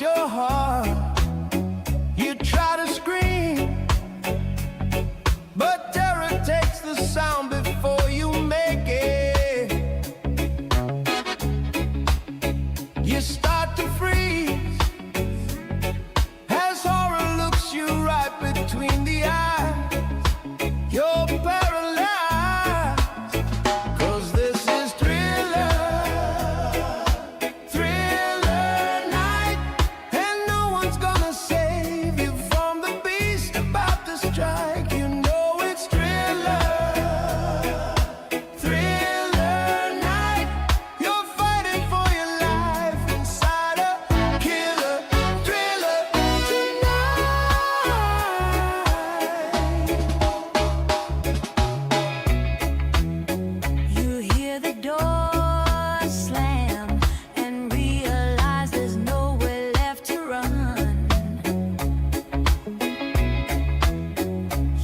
your heart. You try to scream, but terror takes the sound before you make it. You start to freeze as horror looks you right between the eyes. You're paralyzed, 'cause this is Thriller, Thriller night, and no one's gonna save you from the beast about to strike. You know it's Thriller, Thriller night. You're fighting for your life inside a killer thriller tonight. You hear the door slam and realize there's nowhere left to run.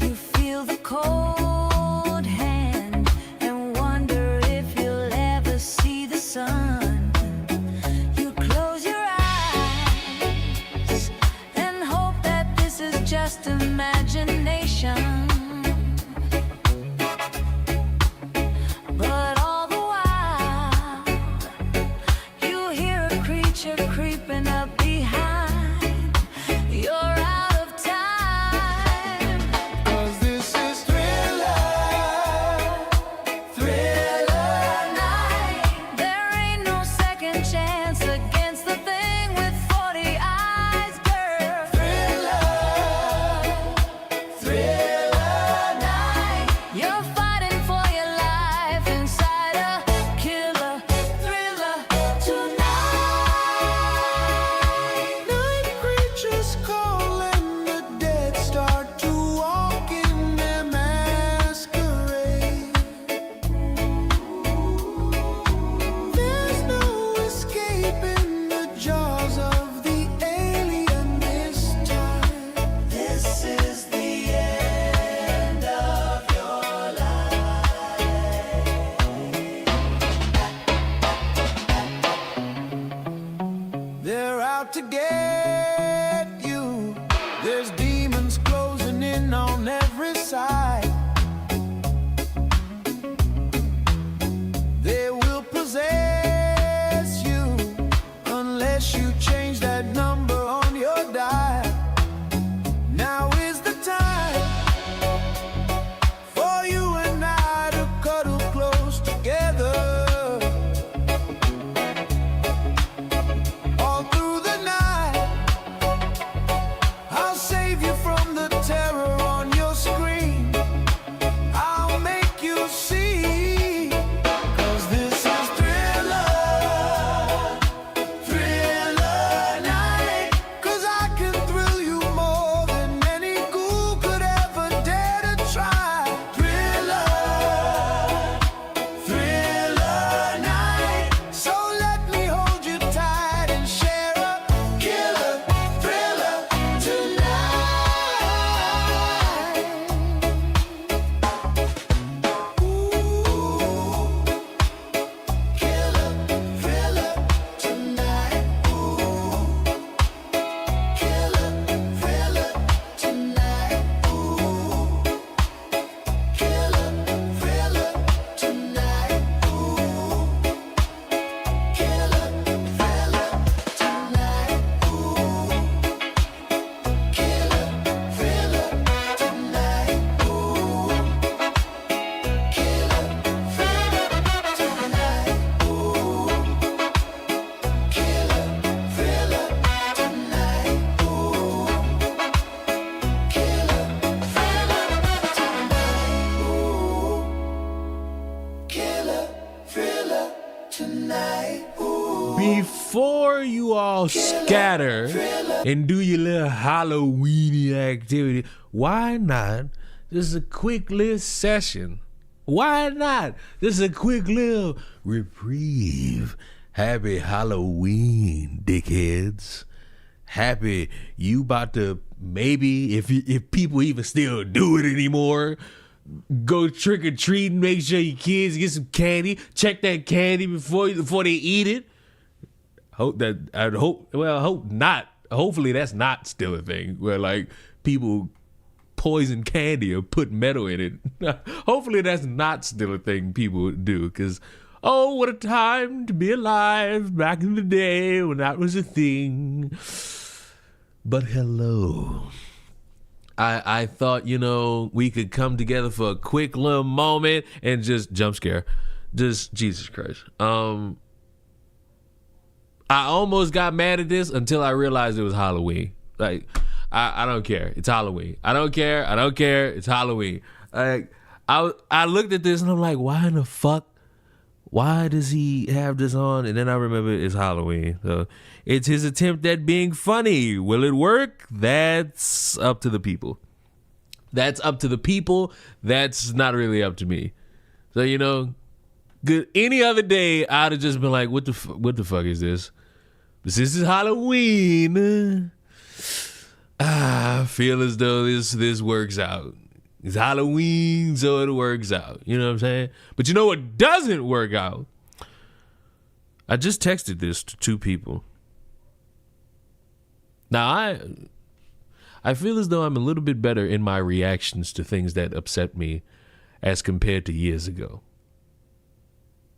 You feel the cold hand and wonder if you'll ever see the sun. You close your eyes and hope that this is just imagination. But all the while, you hear a creature creeping up behind. You're out of time. 'Cause this is Thriller, Thriller night. There ain't no second chance against the thing with 40 eyes, girl. Thriller, Thriller night. You're fighting for your life inside a killer thriller tonight. Night creatures call and the dead start to walk in their masquerade. There's no escaping the jaws of the alien this time. This is the end of your life. They're out to get you. There's demons closing in on every side. They will possess you unless you change that number on your dial. Now is the time for you and I to cuddle close together. All through the night, I'll save you from the terror on your screen. I'll make you see, 'cause this is Thriller, Thriller night. 'Cause I can thrill you more than any ghoul could ever dare to try. Thriller, Thriller night. So let me hold you tight and share a killer thriller tonight. Ooh, killer thriller tonight. Ooh, killer thriller tonight. Ooh, killer thriller tonight. Ooh, killer thriller tonight. Ooh, killer thriller tonight. Ooh, killer thriller tonight. Ooh, killer thriller tonight. Ooh, killer thriller tonight. Ooh, Before you all scatter and do your little Halloweeny activity, why not just a quick little session? Why not just a quick little reprieve? Happy Halloween, dickheads. Happy you about to maybe, if people even still do it anymore, go trick or treating. Make sure your kids get some candy. Check that candy before they eat it. hope that I hope not. Hopefully that's not still a thing where like people poison candy or put metal in it. Hopefully that's not still a thing people do, because oh, what a time to be alive back in the day when that was a thing. But hello. I thought, we could come together for a quick little moment and just jump scare. Just Jesus Christ. I almost got mad at this until I realized it was Halloween. Like, I don't care. It's Halloween. I don't care. It's Halloween. Like, I looked at this and I'm like, why in the fuck? Why does he have this on? And then I remember it's Halloween. So it's his attempt at being funny. Will it work? That's up to the people. That's up to the people. That's not really up to me. So, good. Any other day, I'd have just been like, what the fuck is this? This is Halloween. I feel as though this works out. It's Halloween, so it works out. You know what I'm saying? But you know what doesn't work out? I just texted this to 2 people. Now, I feel as though I'm a little bit better in my reactions to things that upset me as compared to years ago.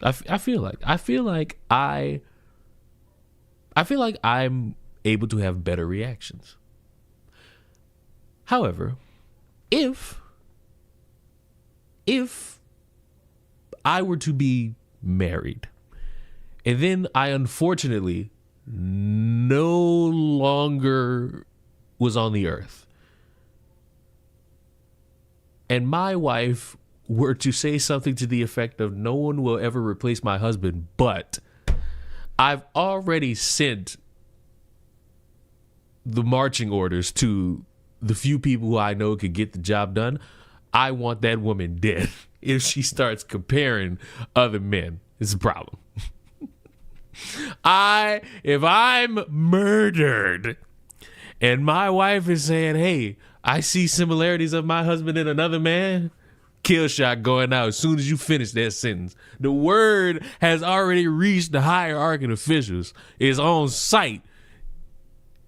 I feel like I'm able to have better reactions. However, if I were to be married and then I unfortunately no longer was on the earth and my wife were to say something to the effect of no one will ever replace my husband, but I've already sent the marching orders to the few people who I know could get the job done, I want that woman dead. If she starts comparing other men, it's a problem. If I'm murdered and my wife is saying, hey, I see similarities of my husband and another man, kill shot going out as soon as you finish that sentence. The word has already reached the hierarchy officials. It's on site.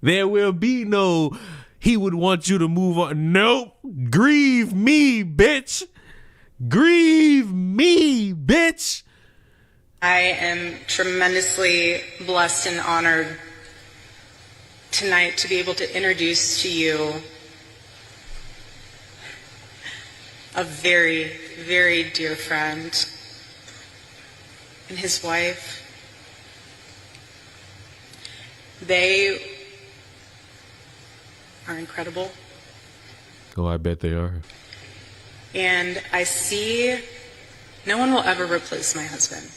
There will be no, he would want you to move on. Nope. Grieve me, bitch. Grieve me, bitch. I am tremendously blessed and honored tonight to be able to introduce to you a very, very dear friend and his wife. They are incredible. Oh, I bet they are. And I see no one will ever replace my husband.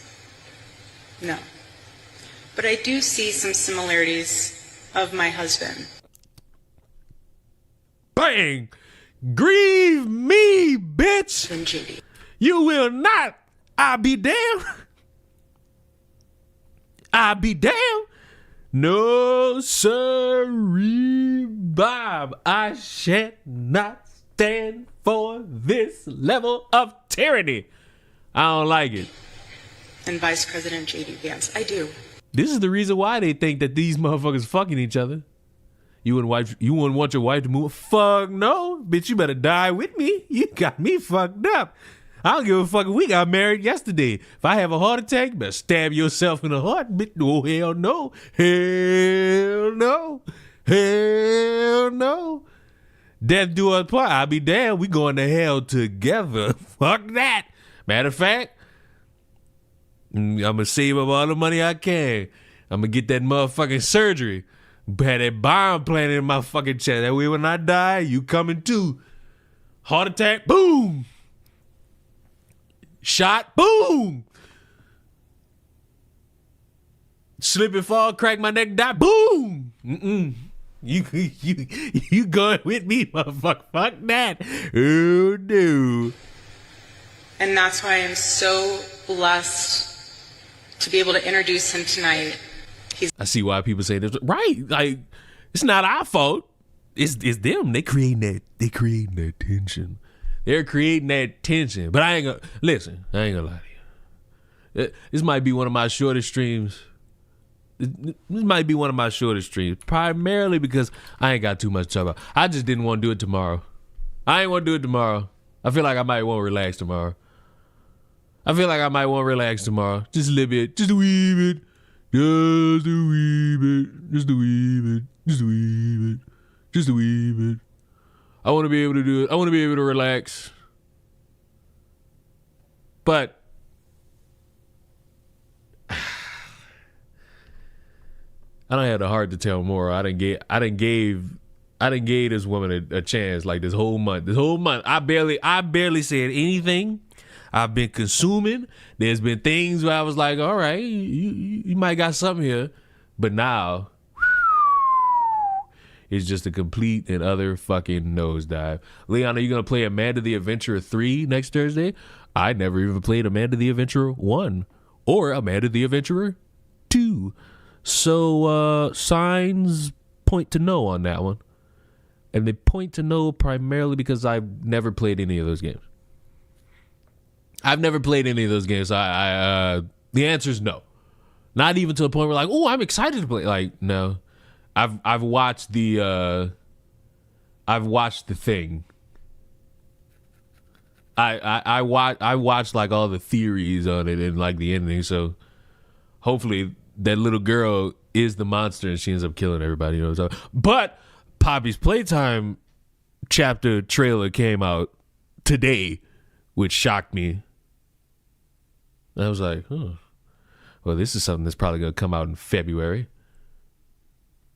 No. But I do see some similarities of my husband. Bang! Grieve me, bitch! And Judy. You will not. I'll be damned. I'll be damned. No, sirree, Bob. I shall not stand for this level of tyranny. I don't like it. And Vice President J.D. Vance. I do. This is the reason why they think that these motherfuckers fucking each other. You wouldn't want your wife to move? Fuck no. Bitch, you better die with me. You got me fucked up. I don't give a fuck if we got married yesterday. If I have a heart attack, you better stab yourself in the heart. Bitch, oh, hell no. Hell no. Hell no. Death do us part. I'll be damned. We going to hell together. Fuck that. Matter of fact, I'm going to save up all the money I can. I'm going to get that motherfucking surgery. Had that bomb planted in my fucking chest. That way when I die, you coming too. Heart attack, boom. Shot, boom. Slip and fall, crack my neck, die, boom. You going with me, motherfucker. Fuck that. Oh, no. And that's why I'm so blessed to be able to introduce him tonight. I see why people say this. Right. Like, it's not our fault. It's them. They creating that tension. They're creating that tension. But I ain't gonna lie to you. This might be one of my shortest streams This might be one of my shortest streams, primarily because I ain't got too much to talk about. I just didn't want to do it tomorrow. I ain't want to do it tomorrow. I feel like I might want to relax tomorrow. Just a little bit. Just a wee bit. Just a wee bit. Just a wee bit. Just a wee bit. Just a wee bit. I want to be able to do it. I want to be able to relax. But I don't have the heart to tell more. I didn't gave this woman a chance like this whole month. I barely said anything. I've been consuming. There's been things where I was like, all right, you might got something here. But now it's just a complete and utter fucking nosedive. Leon, are you going to play Amanda the Adventurer 3 next Thursday? I never even played Amanda the Adventurer 1 or Amanda the Adventurer 2. So signs point to no on that one. And they point to no primarily because I've never played any of those games. So the answer is no. Not even to the point where like, oh, I'm excited to play. Like, no. I've watched the thing. I watched like all the theories on it and like the ending. So hopefully that little girl is the monster and she ends up killing everybody. You know what I'm saying? But Poppy's Playtime chapter trailer came out today, which shocked me. I was like, oh, well, this is something that's probably gonna come out in February.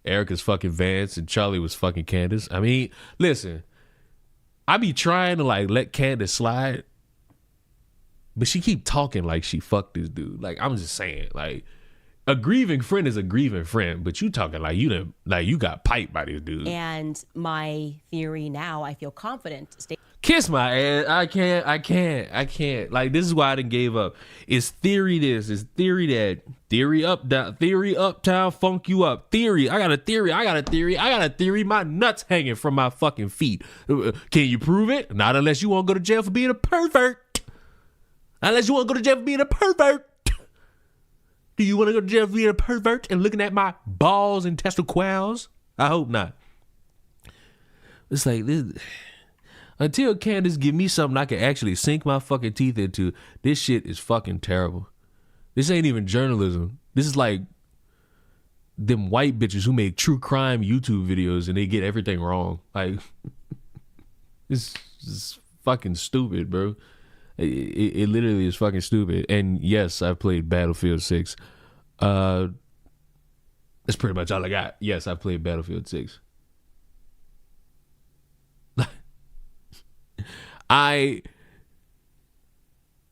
Erica's fucking Vance and Charlie was fucking Candace. I mean, listen, I be trying to like let Candace slide, but she keep talking like she fucked this dude. Like, I'm just saying, like, a grieving friend is a grieving friend, but you talking like you got piped by this dude. And my theory now, I feel confident. Kiss my ass. I can't. Like, this is why I done gave up. It's theory this. It's theory that. Theory up, down. Theory uptown, funk you up. Theory. I got a theory. My nuts hanging from my fucking feet. Can you prove it? Not unless you want to go to jail for being a pervert. Do you want to go to jail for being a pervert and looking at my balls and testicles? I hope not. It's like this. Until Candace give me something I can actually sink my fucking teeth into, this shit is fucking terrible. This ain't even journalism. This is like them white bitches who make true crime YouTube videos and they get everything wrong. Like, this is fucking stupid, bro. It literally is fucking stupid. And yes, I've played Battlefield 6. That's pretty much all I got. Yes, I played Battlefield 6.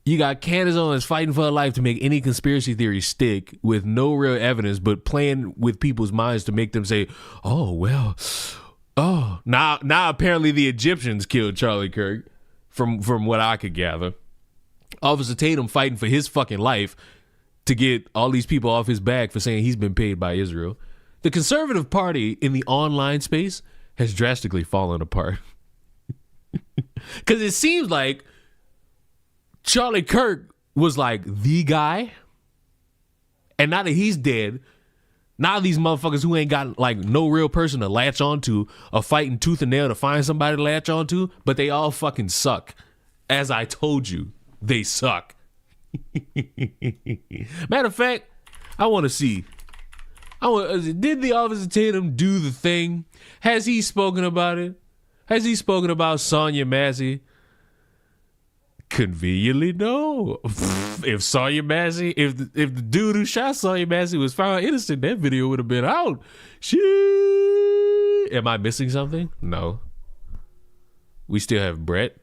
You got Candace Owens fighting for her life to make any conspiracy theory stick with no real evidence, but playing with people's minds to make them say, oh, well, oh. Now apparently the Egyptians killed Charlie Kirk, from what I could gather. Officer Tatum fighting for his fucking life to get all these people off his back for saying he's been paid by Israel. The conservative party in the online space has drastically fallen apart. Because it seems like Charlie Kirk was like the guy. And now that he's dead, now these motherfuckers who ain't got like no real person to latch onto are fighting tooth and nail to find somebody to latch onto, but they all fucking suck. As I told you, they suck. Matter of fact, I want to see. Did the Officer Tatum do the thing? Has he spoken about it? Has he spoken about Sonya Massey? Conveniently, no. If Sonya Massey, if the dude who shot Sonya Massey was found innocent, that video would have been out. Shit. Am I missing something? No. We still have Brett.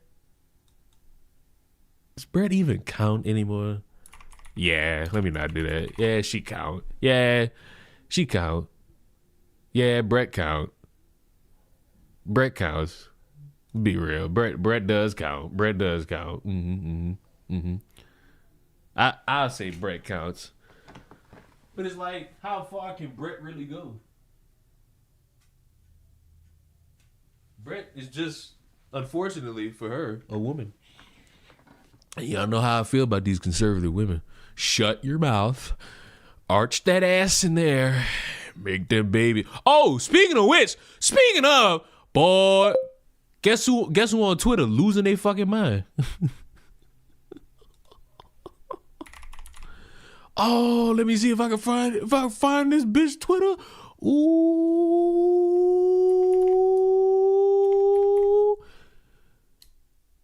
Does Brett even count anymore? Yeah, let me not do that. Yeah, she count. Yeah, she count. Yeah, Brett count. Brett counts. Be real. Brett does count. Brett does count. I'll say Brett counts. But it's like, how far can Brett really go? Brett is just, unfortunately for her, a woman. Y'all know how I feel about these conservative women. Shut your mouth, Arch that ass in there. Make that baby. Oh, speaking of which, boy, guess who on Twitter losing their fucking mind? Oh, let me see if I can find this bitch Twitter. Ooh.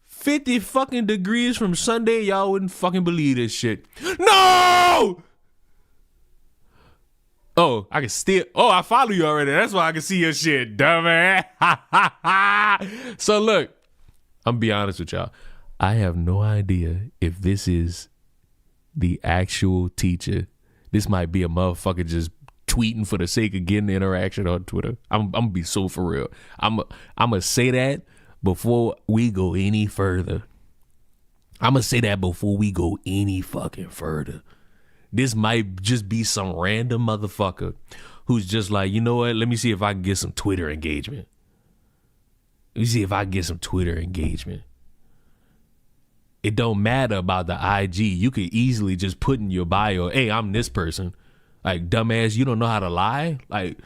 50 fucking degrees from Sunday. Y'all wouldn't fucking believe this shit. No! Oh, I can still. Oh, I follow you already. That's why I can see your shit, dumbass. So look, I'm gonna be honest with y'all. I have no idea if this is the actual teacher. This might be a motherfucker just tweeting for the sake of getting interaction on Twitter. I'm gonna be so for real. I'm gonna say that before we go any further. This might just be some random motherfucker who's just like, you know what? Let me see if I can get some Twitter engagement. It don't matter about the IG. You could easily just put in your bio, hey, I'm this person. Like, dumbass, you don't know how to lie? Like,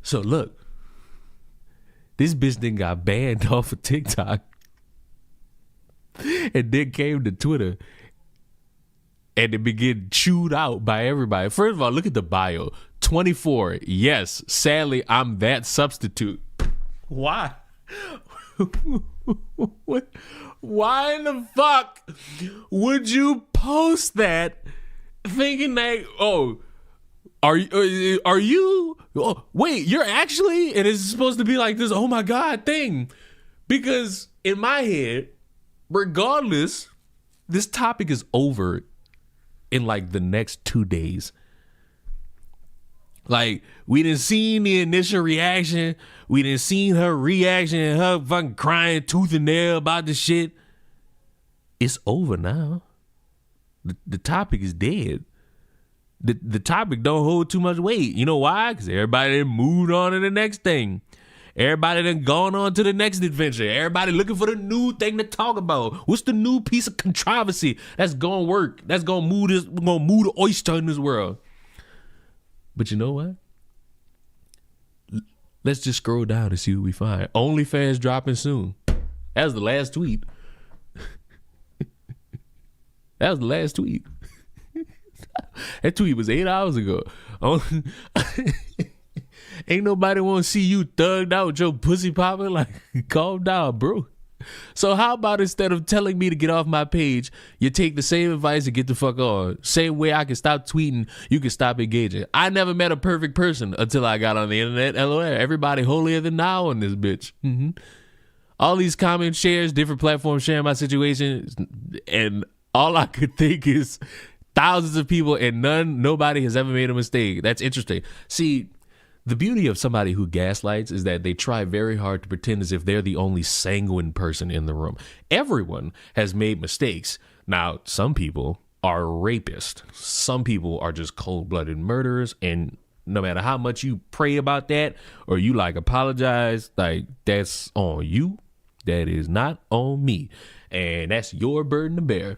so look, this bitch then got banned off of TikTok and then came to Twitter and it began chewed out by everybody. First of all, look at the bio. 24. Yes, sadly, I'm that substitute. Why? What? Why in the fuck would you post that thinking that, oh, are you, oh, wait, you're actually, and it's supposed to be like this, oh my God thing. Because in my head, regardless, this topic is over in like the next 2 days. Like, we done seen the initial reaction. We done seen her reaction and her fucking crying tooth and nail about the shit. It's over now. The topic is dead. The topic don't hold too much weight. You know why? Because everybody done moved on to the next thing. Everybody done gone on to the next adventure. Everybody looking for the new thing to talk about. What's the new piece of controversy that's gonna work? That's gonna move the oyster in this world. But you know what? Let's just scroll down and see what we find. OnlyFans dropping soon. That was the last tweet. That tweet was 8 hours ago. Ain't nobody want to see you thugged out with your pussy popping. Like, calm down, bro. So how about instead of telling me to get off my page, you take the same advice and get the fuck on? Same way I can stop tweeting, you can stop engaging. I never met a perfect person until I got on the internet. LOL. Everybody holier than thou on this bitch. All these comments, shares, different platforms sharing my situation, and all I could think is thousands of people and nobody has ever made a mistake. That's interesting. See, the beauty of somebody who gaslights is that they try very hard to pretend as if they're the only sanguine person in the room. Everyone has made mistakes. Now, some people are rapists. Some people are just cold-blooded murderers, and no matter how much you pray about that or you like apologize, like, that's on you. That is not on me. And that's your burden to bear.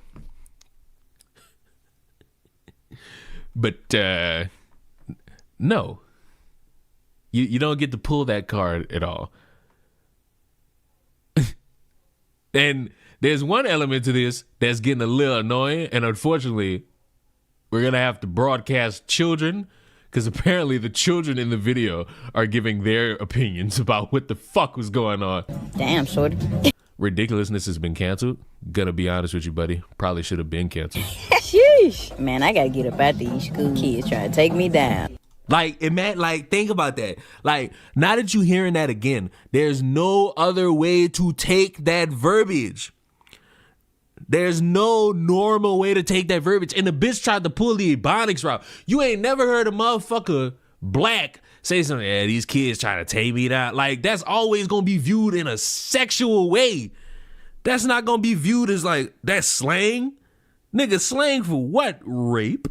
But no. You don't get to pull that card at all. And there's one element to this that's getting a little annoying, and unfortunately, we're going to have to broadcast children, because apparently the children in the video are giving their opinions about what the fuck was going on. Damn, shorty. Ridiculousness has been canceled. Gonna be honest with you, buddy. Probably should have been canceled. Sheesh. Man, I got to get up out these school kids trying to take me down. Like, think about that. Like, now that you're hearing that again, there's no other way to take that verbiage. There's no normal way to take that verbiage. And the bitch tried to pull the Ebonics route. You ain't never heard a motherfucker black say something, yeah, these kids trying to take me down. Like, that's always going to be viewed in a sexual way. That's not going to be viewed as like, that's slang. Nigga, slang for what? Rape?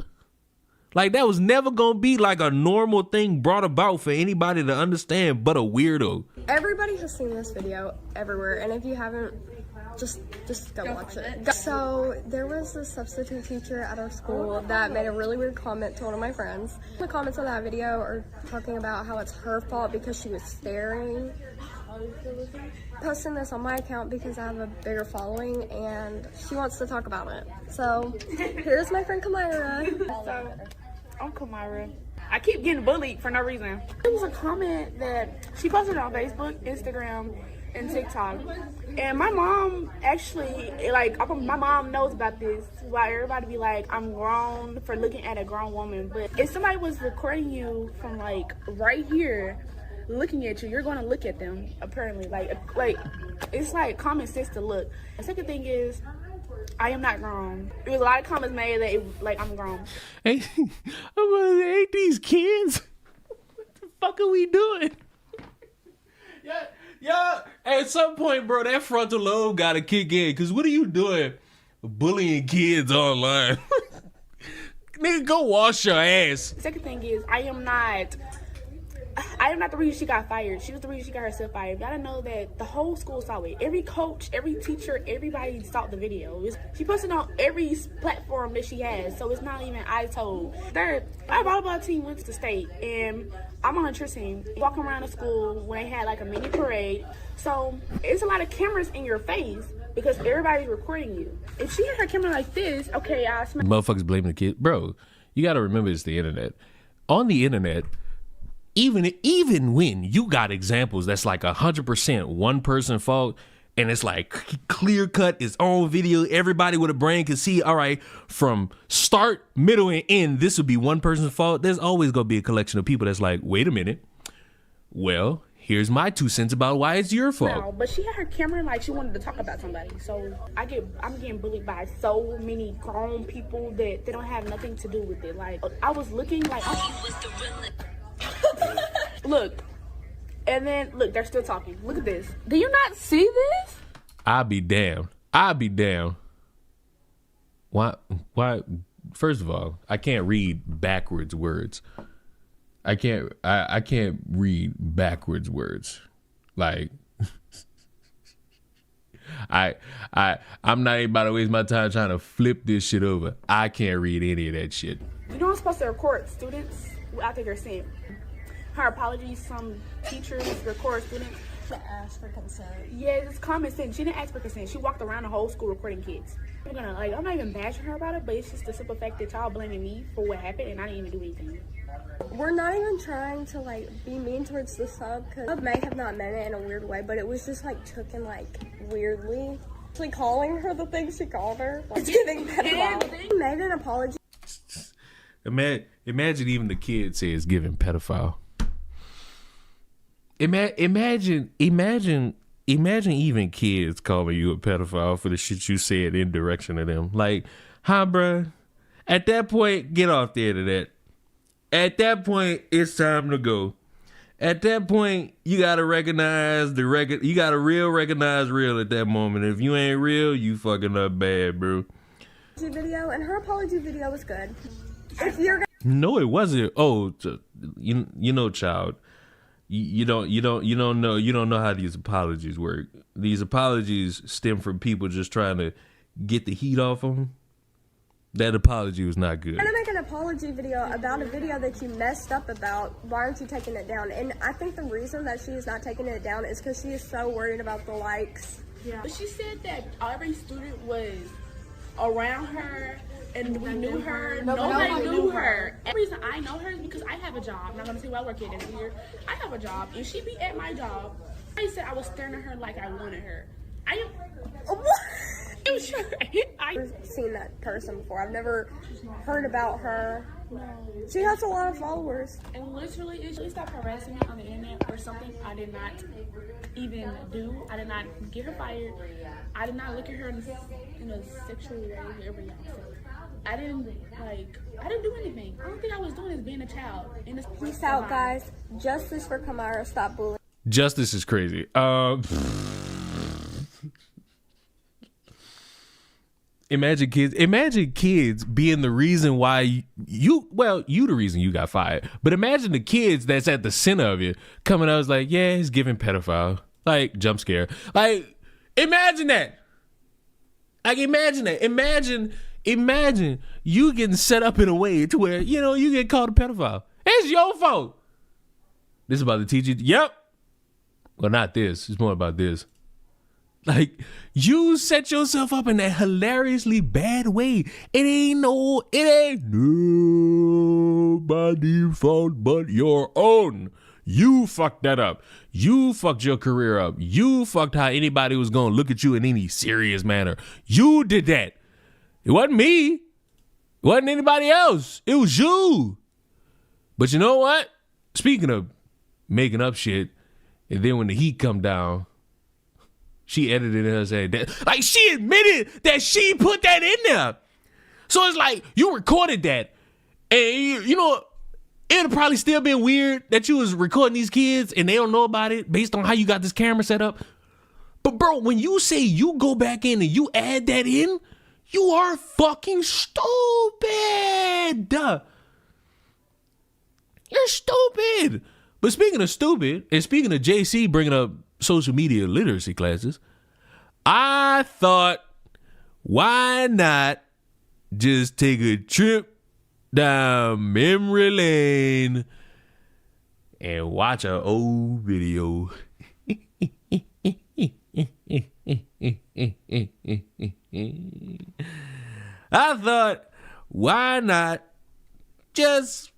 Like, that was never gonna be like a normal thing brought about for anybody to understand but a weirdo. Everybody has seen this video everywhere, and if you haven't, Just go watch it. So there was this substitute teacher at our school that made a really weird comment to one of my friends. The comments on that video are talking about how it's her fault because she was staring. Posting this on my account because I have a bigger following and she wants to talk about it. So here's my friend Kamira. So I'm Kamira. I keep getting bullied for no reason. It was a comment that she posted on Facebook, Instagram, and TikTok. And my mom actually, my mom knows about this. Why everybody be like, I'm grown for looking at a grown woman. But if somebody was recording you from like right here, looking at you, you're going to look at them, apparently. Like it's like common sense to look. The second thing is, I am not grown. There was a lot of comments made that I'm grown. Hey, ain't these kids? What the fuck are we doing? Yeah. At some point, bro, that frontal lobe gotta kick in. Cause what are you doing, bullying kids online? Nigga, go wash your ass. The second thing is, I am not the reason she got fired. She was the reason she got herself fired. You gotta know that the whole school saw it. Every coach, every teacher, everybody saw the video. She posted on every platform that she has, so it's not even I told. Third, our volleyball team went to state, and I'm on her cheer team. Walking around the school when they had like a mini parade. So it's a lot of cameras in your face because everybody's recording you. If she had her camera like this, okay, I smell. Motherfuckers blaming the kid. Bro, you gotta remember it's the internet. On the internet, even when you got examples that's like 100% one person fault, and it's like clear cut, its own video, everybody with a brain can see, all right, from start, middle, and end, this would be one person's fault. There's always gonna be a collection of people that's like, wait a minute, well, here's my 2 cents about why it's your fault. No, but she had her camera like she wanted to talk about somebody. So I'm getting bullied by so many grown people that they don't have nothing to do with it. Like I was looking like look, and then look, they're still talking. Look at this. Do you not see this? I'll be damned. Why? First of all, I can't read backwards words. I can't read backwards words. Like, I'm not even about to waste my time trying to flip this shit over. I can't read any of that shit. You know I'm supposed to record students after they're sent. Her apologies, some teachers record students. To ask for consent. Yeah, it's common sense. She didn't ask for consent. She walked around the whole school recording kids. I'm not even bashing her about it, but it's just the simple fact that y'all blaming me for what happened and I didn't even do anything. We're not even trying to be mean towards the sub because sub may have not meant it in a weird way, but it was just taken weirdly. Actually calling her the things she called her. It's getting pedophile. She made an apology. Imagine even the kid says giving pedophile. Imagine even kids calling you a pedophile for the shit you said in direction of them. Like, huh, bruh? At that point, get off the internet. At that point, it's time to go. At that point, you gotta recognize you gotta recognize real at that moment. If you ain't real, you fucking up bad, bro. Video, and her apology video was good. If you're No, it wasn't. Oh, you know, child. You don't know how these apologies work. These apologies stem from people just trying to get the heat off them. That apology was not good. I'm gonna make an apology video about a video that you messed up about. Why aren't you taking it down? And I think the reason that she is not taking it down is because she is so worried about the likes. Yeah. But she said that every student was around her and we knew her. Nobody knew her. The reason I know her is because I have a job. I'm not gonna say where I work at this year. I have a job and she be at my job. I said I was staring at her like I wanted her. I'm sure. I've seen that person before. I've never heard about her. No. She has a lot of followers. And literally, she stopped harassing me on the internet or something I did not even do. I did not get her fired. I did not look at her in a sexual way, whatever y'all say. I didn't do anything. The only thing I was doing is being a child. Peace out, guys. Justice for Kamira. Stop bullying. Justice is crazy. Imagine kids being the reason why you the reason you got fired. But imagine the kids that's at the center of it coming out like, yeah, he's giving pedophile. Like, jump scare. Like, imagine that. Like, imagine that. Imagine you getting set up in a way to where, you know, you get called a pedophile. It's your fault. This is about to teach you. Yep. Well, not this. It's more about this. Like, you set yourself up in that hilariously bad way. It ain't nobody's fault but your own. You fucked that up. You fucked your career up. You fucked how anybody was going to look at you in any serious manner. You did that. It wasn't me. It wasn't anybody else. It was you. But you know what? Speaking of making up shit, and then when the heat come down, she edited it and said that, like, she admitted that she put that in there. So it's like, you recorded that. And, you know, it'd probably still been weird that you was recording these kids and they don't know about it based on how you got this camera set up. But, bro, when you say you go back in and you add that in, you are fucking stupid. You're stupid. But speaking of stupid, and speaking of JC bringing up social media literacy classes, I thought, why not just take a trip down memory lane and watch an old video? I thought, why not just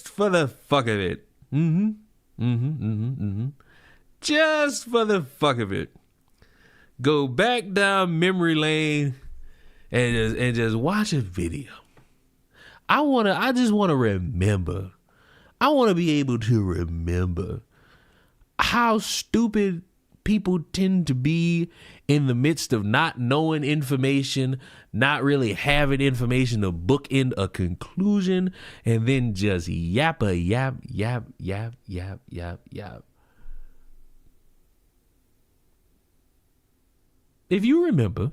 for the fuck of it? Just for the fuck of it, go back down memory lane and just watch a video. I just want to remember. I want to be able to remember how stupid people tend to be in the midst of not knowing information, not really having information to bookend a conclusion, and then just yap. If you remember,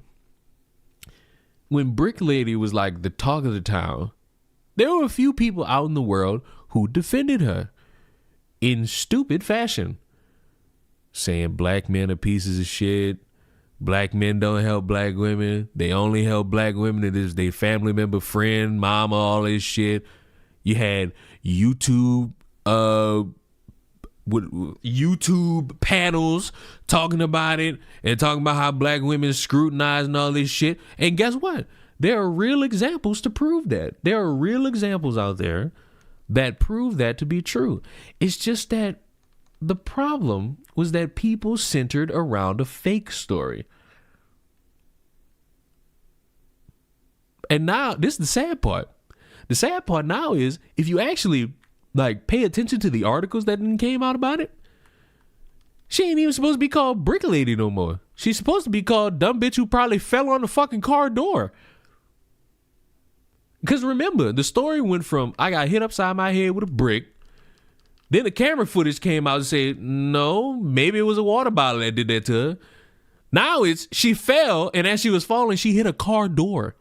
when Brick Lady was like the talk of the town, there were a few people out in the world who defended her in stupid fashion, saying black men are pieces of shit. Black men don't help black women. They only help black women if it's their family member, friend, mama, all this shit. You had YouTube panels talking about it and talking about how black women scrutinize and all this shit. And guess what? There are real examples to prove that. There are real examples out there that prove that to be true. It's just that the problem was that people centered around a fake story. And now, this is the sad part. The sad part now is, if you actually like pay attention to the articles that came out about it, she ain't even supposed to be called Brick Lady no more. She's supposed to be called dumb bitch who probably fell on the fucking car door. Because remember, the story went from I got hit upside my head with a brick. Then the camera footage came out and said, no, maybe it was a water bottle that did that to her. Now it's she fell, and as she was falling, she hit a car door.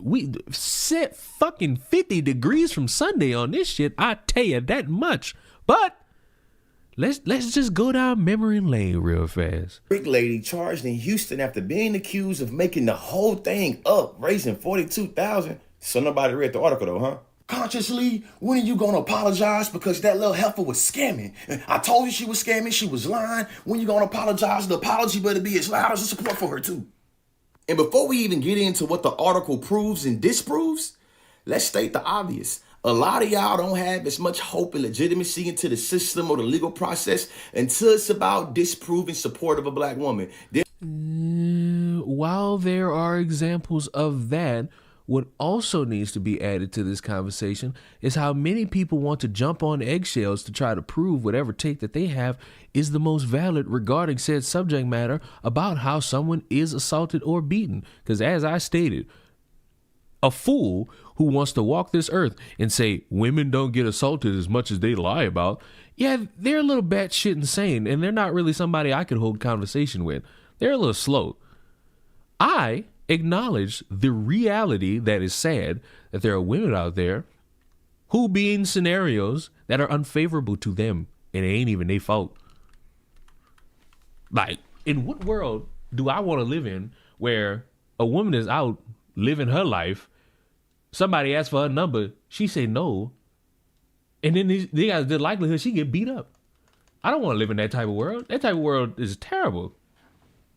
We set fucking 50 degrees from Sunday on this shit. I tell you that much. But let's just go down memory lane real fast. Brick Lady charged in Houston after being accused of making the whole thing up, raising $42,000. So nobody read the article though, huh? Consciously, when are you gonna apologize? Because that little heifer was scamming. I told you she was scamming, she was lying. When you gonna apologize? The apology better be as loud as the support for her too. And before we even get into what the article proves and disproves, let's state the obvious. A lot of y'all don't have as much hope and legitimacy into the system or the legal process until it's about disproving support of a black woman. While there are examples of that, what also needs to be added to this conversation is how many people want to jump on eggshells to try to prove whatever take that they have is the most valid regarding said subject matter about how someone is assaulted or beaten. Because as I stated, a fool who wants to walk this earth and say women don't get assaulted as much as they lie about, yeah, they're a little batshit insane, and they're not really somebody I could hold conversation with. They're a little slow. I acknowledge the reality that is sad, that there are women out there who be in scenarios that are unfavorable to them, and it ain't even their fault. Like, in what world do I want to live in where a woman is out living her life, somebody asks for her number, she say no, and then they got the likelihood she get beat up. I don't want to live in that type of world. That type of world is terrible.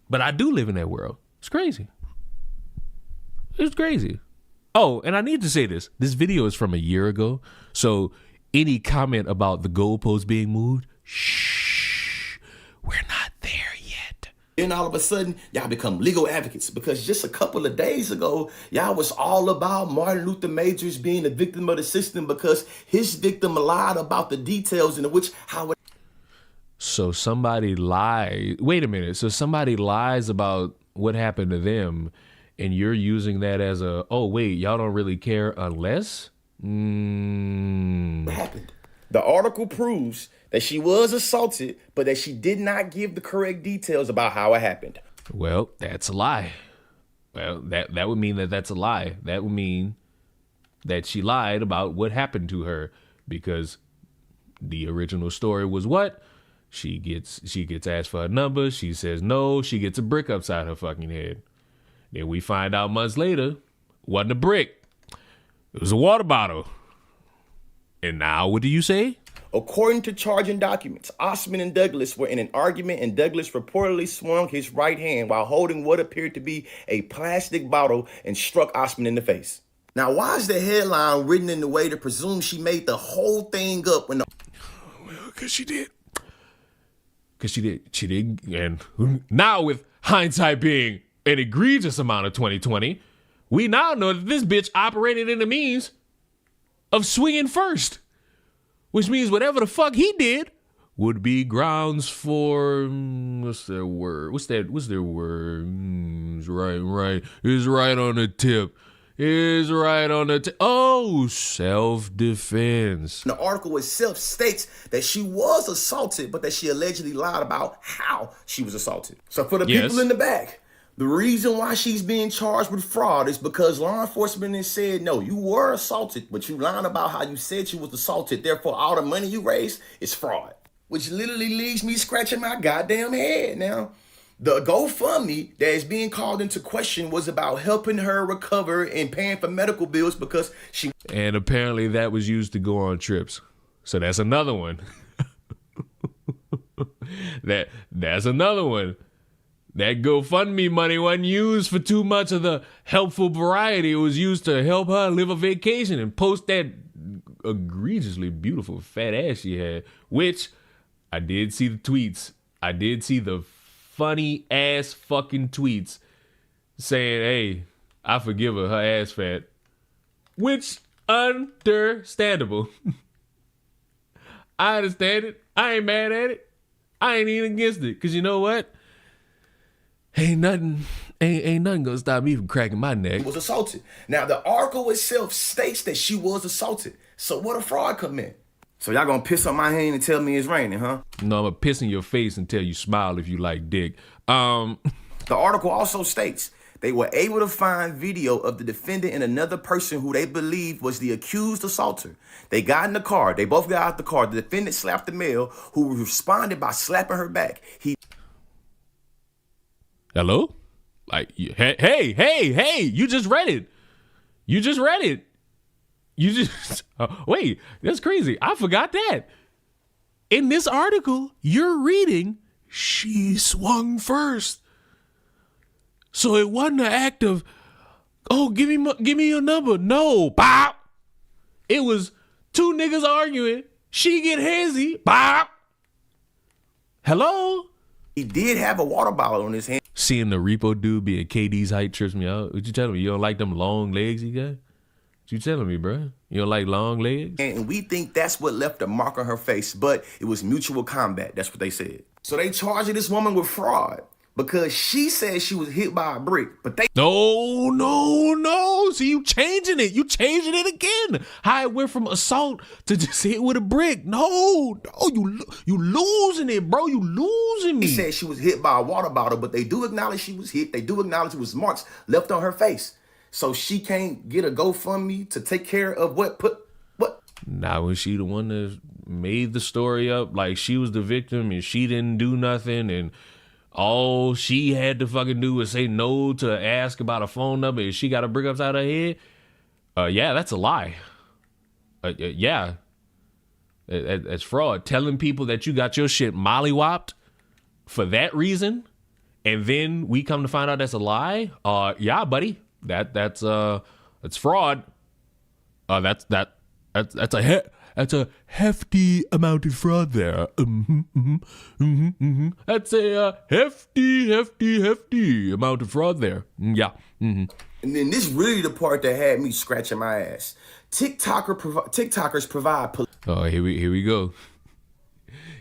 But I do live in that world. It's crazy. It's crazy. Oh, and I need to say this. This video is from a year ago. So any comment about the goalpost being moved, shh, we're not there yet. Then all of a sudden, y'all become legal advocates because just a couple of days ago, y'all was all about Martin Luther Majors being a victim of the system because his victim lied about the details in which how it. So somebody lied. Wait a minute. So somebody lies about what happened to them, and you're using that as a, oh, wait, y'all don't really care unless? Happened. The article proves that she was assaulted, but that she did not give the correct details about how it happened. Well, that's a lie. Well, that would mean that that's a lie. That would mean that she lied about what happened to her, because the original story was what? She gets asked for her number. She says no. She gets a brick upside her fucking head. Then we find out months later, wasn't a brick. It was a water bottle. And now what do you say? According to charging documents, Osman and Douglas were in an argument, and Douglas reportedly swung his right hand while holding what appeared to be a plastic bottle and struck Osman in the face. Now, why is the headline written in the way to presume she made the whole thing up when the... Well, because she did. Because she did. And now with hindsight being an egregious amount of 2020, we now know that this bitch operated in the means of swinging first. Which means whatever the fuck he did would be grounds for, what's their word? What's their word? It's right. It's right on the tip. Is right on the self-defense. The article itself states that she was assaulted, but that she allegedly lied about how she was assaulted. So for the people in the back, the reason why she's being charged with fraud is because law enforcement has said, no, you were assaulted, but you lied about how you said you was assaulted. Therefore, all the money you raised is fraud, which literally leaves me scratching my goddamn head now. The GoFundMe that is being called into question was about helping her recover and paying for medical bills because she... And apparently that was used to go on trips. So that's another one. That's another one. That GoFundMe money wasn't used for too much of the helpful variety. It was used to help her live a vacation and post that egregiously beautiful fat ass she had, which I did see the tweets. I did see the funny ass fucking tweets saying, hey, I forgive her ass fat, which understandable. I understand it. I ain't mad at it. I ain't even against it. Cause you know what? Ain't nothing gonna stop me from cracking my neck. Was assaulted. Now the article itself states that she was assaulted. So what a fraud come in? So y'all gonna piss on my hand and tell me it's raining, huh? No, I'm gonna piss in your face and tell you smile if you like dick. The article also states they were able to find video of the defendant and another person who they believed was the accused assaulter. They got in the car. They both got out the car. The defendant slapped the male who responded by slapping her back. Hello? Like, hey, you just read it. Wait, that's crazy. I forgot that. In this article, you're reading, she swung first. So it wasn't an act of, oh, give me your number. No, bop. It was two niggas arguing. She get hazy, bop. Hello? He did have a water bottle on his hand. Seeing the repo dude being KD's height trips me out. What you telling me? You don't like them long legs he got? What you telling me, bro? You don't like long legs? And we think that's what left a mark on her face, but it was mutual combat. That's what they said. So they charged this woman with fraud because she said she was hit by a brick, but they... No. See, you changing it. You changing it again. How it went from assault to just hit with a brick. No, you losing it, bro. You losing me. She said she was hit by a water bottle, but they do acknowledge she was hit. They do acknowledge it was marks left on her face. So she can't get a GoFundMe to take care of what? Now, was she the one that made the story up? Like she was the victim and she didn't do nothing and all she had to fucking do was say no to ask about a phone number and she got to bring upside her head. Yeah, that's a lie. Yeah. It's fraud. Telling people that you got your shit mollywopped for that reason, and then we come to find out that's a lie. Yeah, buddy, that's fraud. That's a hefty amount of fraud there. That's a hefty amount of fraud there. Yeah. And then this really the part that had me scratching my ass. TikTokers provide. Oh, here we go.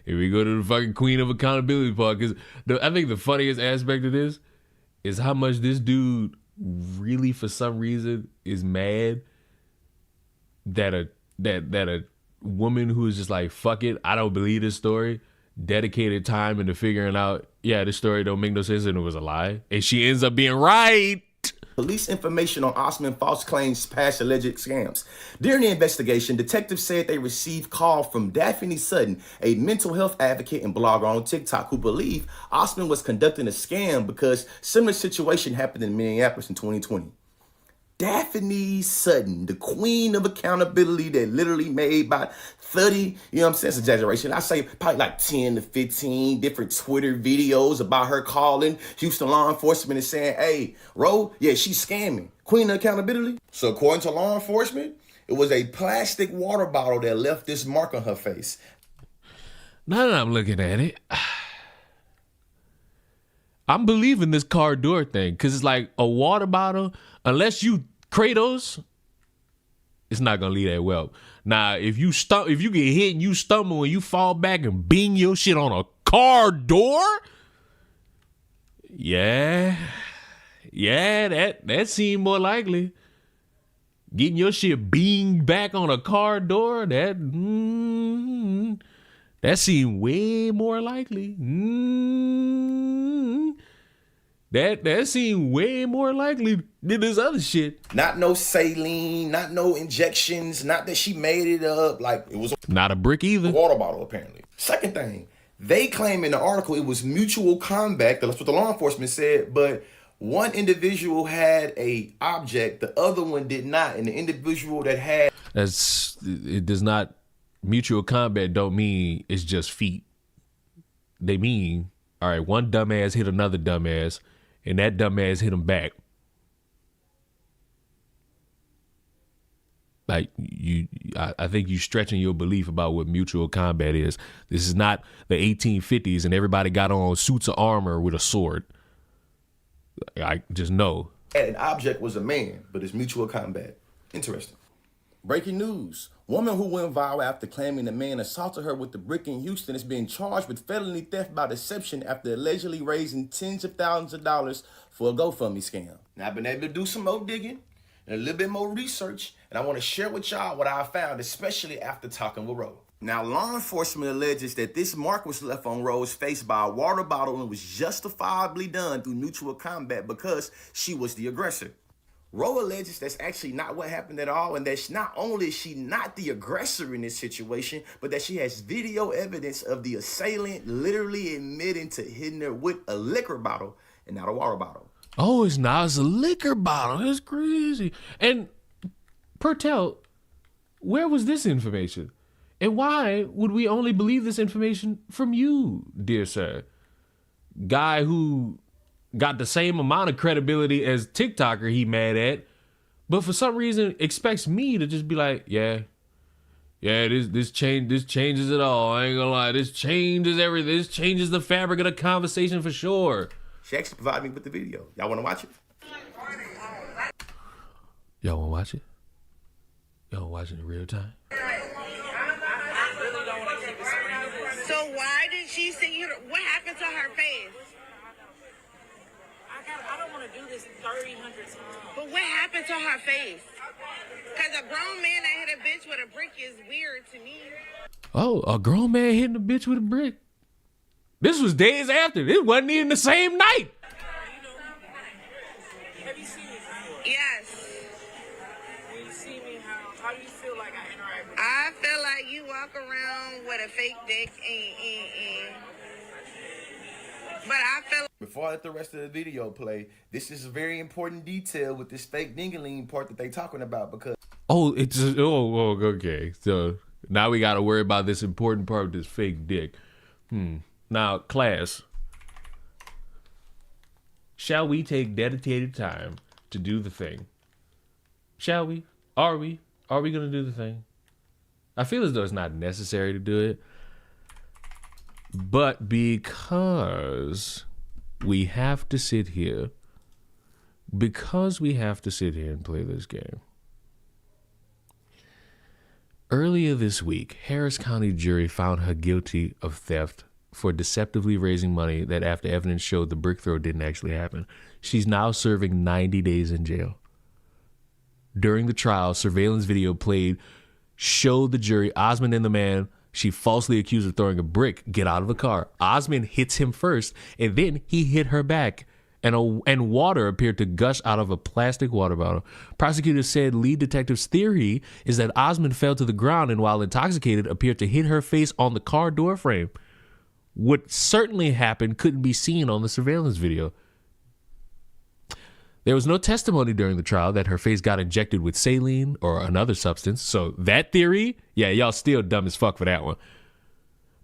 Here we go to the fucking queen of accountability part. Because I think the funniest aspect of this is how much this dude really, for some reason, is mad that a woman who is just like, fuck it, I don't believe this story, dedicated time into figuring out, yeah, this story don't make no sense and it was a lie. And she ends up being right. Police information on Osman false claims past alleged scams. During the investigation, detectives said they received call from Daphne Sutton, a mental health advocate and blogger on TikTok, who believed Osman was conducting a scam because similar situation happened in Minneapolis in 2020. Daphne Sutton, the queen of accountability that literally made about 30, you know what I'm saying, it's exaggeration, I say probably like 10 to 15 different Twitter videos about her calling Houston law enforcement and saying, hey, Ro, yeah, she's scamming. Queen of accountability. So according to law enforcement, it was a plastic water bottle that left this mark on her face. Now that I'm looking at it, I'm believing this car door thing, because it's like a water bottle, unless you Kratos, it's not gonna leave that well. Now, if you get hit and you stumble and you fall back and bing your shit on a car door, yeah, that seemed more likely. Getting your shit binged back on a car door, that seemed way more likely. That seemed way more likely than this other shit. Not no saline, not no injections, not that she made it up. Like, it was not a brick either. A water bottle, apparently. Second thing, they claim in the article it was mutual combat. That's what the law enforcement said, but one individual had a object, the other one did not, and the individual that had... It does not... Mutual combat don't mean it's just feet. They mean, all right, one dumbass hit another dumbass, and that dumbass hit him back. Like, I think you stretching your belief about what mutual combat is. This is not the 1850s and everybody got on suits of armor with a sword. I just know. An object was a man, but it's mutual combat. Interesting. Breaking news. Woman who went viral after claiming the man assaulted her with the brick in Houston is being charged with felony theft by deception after allegedly raising tens of thousands of dollars for a GoFundMe scam. Now, I've been able to do some more digging and a little bit more research, and I want to share with y'all what I found, especially after talking with Ro. Now, law enforcement alleges that this mark was left on Ro's face by a water bottle and was justifiably done through mutual combat because she was the aggressor. Ro alleges that's actually not what happened at all, and that not only is she not the aggressor in this situation, but that she has video evidence of the assailant literally admitting to hitting her with a liquor bottle and not a water bottle. Oh, it's not. It's a liquor bottle. It's crazy. And Pertel, where was this information? And why would we only believe this information from you, dear sir? Guy who got the same amount of credibility as TikToker he mad at, but for some reason expects me to just be like, yeah, this changes it all. I ain't gonna lie, this changes everything. This changes the fabric of the conversation for sure. She actually provided me with the video. Y'all wanna watch it? Y'all wanna watch it? Y'all wanna watch it in real time? So why did she see you? What happened to her face? I don't want to do this 300 times. But what happened to her face? Because a grown man that hit a bitch with a brick is weird to me. Oh, a grown man hitting a bitch with a brick. This was days after. This wasn't even the same night. Have you seen me? Yes. When you see me, how do you feel like I interact with you? I feel like you walk around with a fake dick and but I feel Before I let the rest of the video play, this is a very important detail with this fake dingaling part that they talking about because Okay. So now we got to worry about this important part of this fake dick. Now, class, shall we take dedicated time to do the thing? Shall we? Are we? Are we going to do the thing? I feel as though it's not necessary to do it. But because we have to sit here, and play this game. Earlier this week, Harris County jury found her guilty of theft for deceptively raising money that after evidence showed the brick throw didn't actually happen. She's now serving 90 days in jail. During the trial, surveillance video played showed the jury Osmond and the man she falsely accused of throwing a brick get out of the car. Osmond hits him first, and then he hit her back, and water appeared to gush out of a plastic water bottle. Prosecutors said lead detective's theory is that Osmond fell to the ground and while intoxicated appeared to hit her face on the car door frame. What certainly happened couldn't be seen on the surveillance video. There was no testimony during the trial that her face got injected with saline or another substance. So that theory, yeah, y'all still dumb as fuck for that one.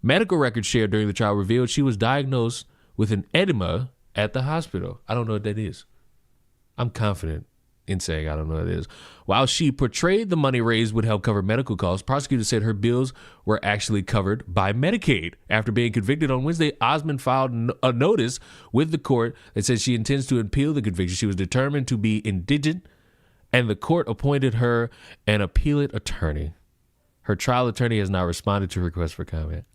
Medical records shared during the trial revealed she was diagnosed with an edema at the hospital. I don't know what that is. I'm confident in saying I don't know what it is. While she portrayed the money raised would help cover medical costs, prosecutors said her bills were actually covered by Medicaid. After being convicted on Wednesday, Osmond filed a notice with the court that says she intends to appeal the conviction. She was determined to be indigent, and the court appointed her an appellate attorney. Her trial attorney has now responded to requests for comment.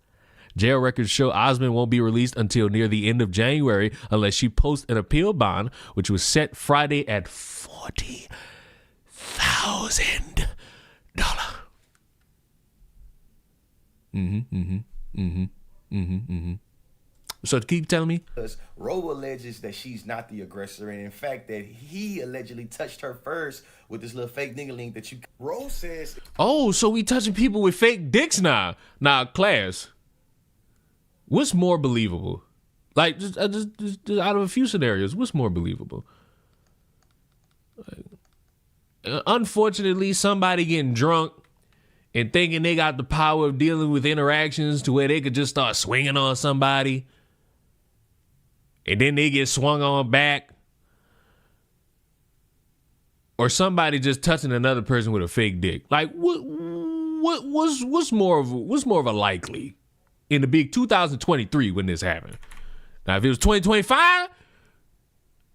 Jail records show Osmond won't be released until near the end of January unless she posts an appeal bond, which was set Friday at $40,000. So keep telling me. Roe alleges that she's not the aggressor, and in fact that he allegedly touched her first with this little fake dingaling that you. Roe says. Oh, so we touching people with fake dicks now? Now, class. What's more believable? Like, just out of a few scenarios, what's more believable? Unfortunately, somebody getting drunk and thinking they got the power of dealing with interactions to where they could just start swinging on somebody, and then they get swung on back. Or somebody just touching another person with a fake dick. Like, what's more of a likely? In the big 2023 when this happened. Now, if it was 2025,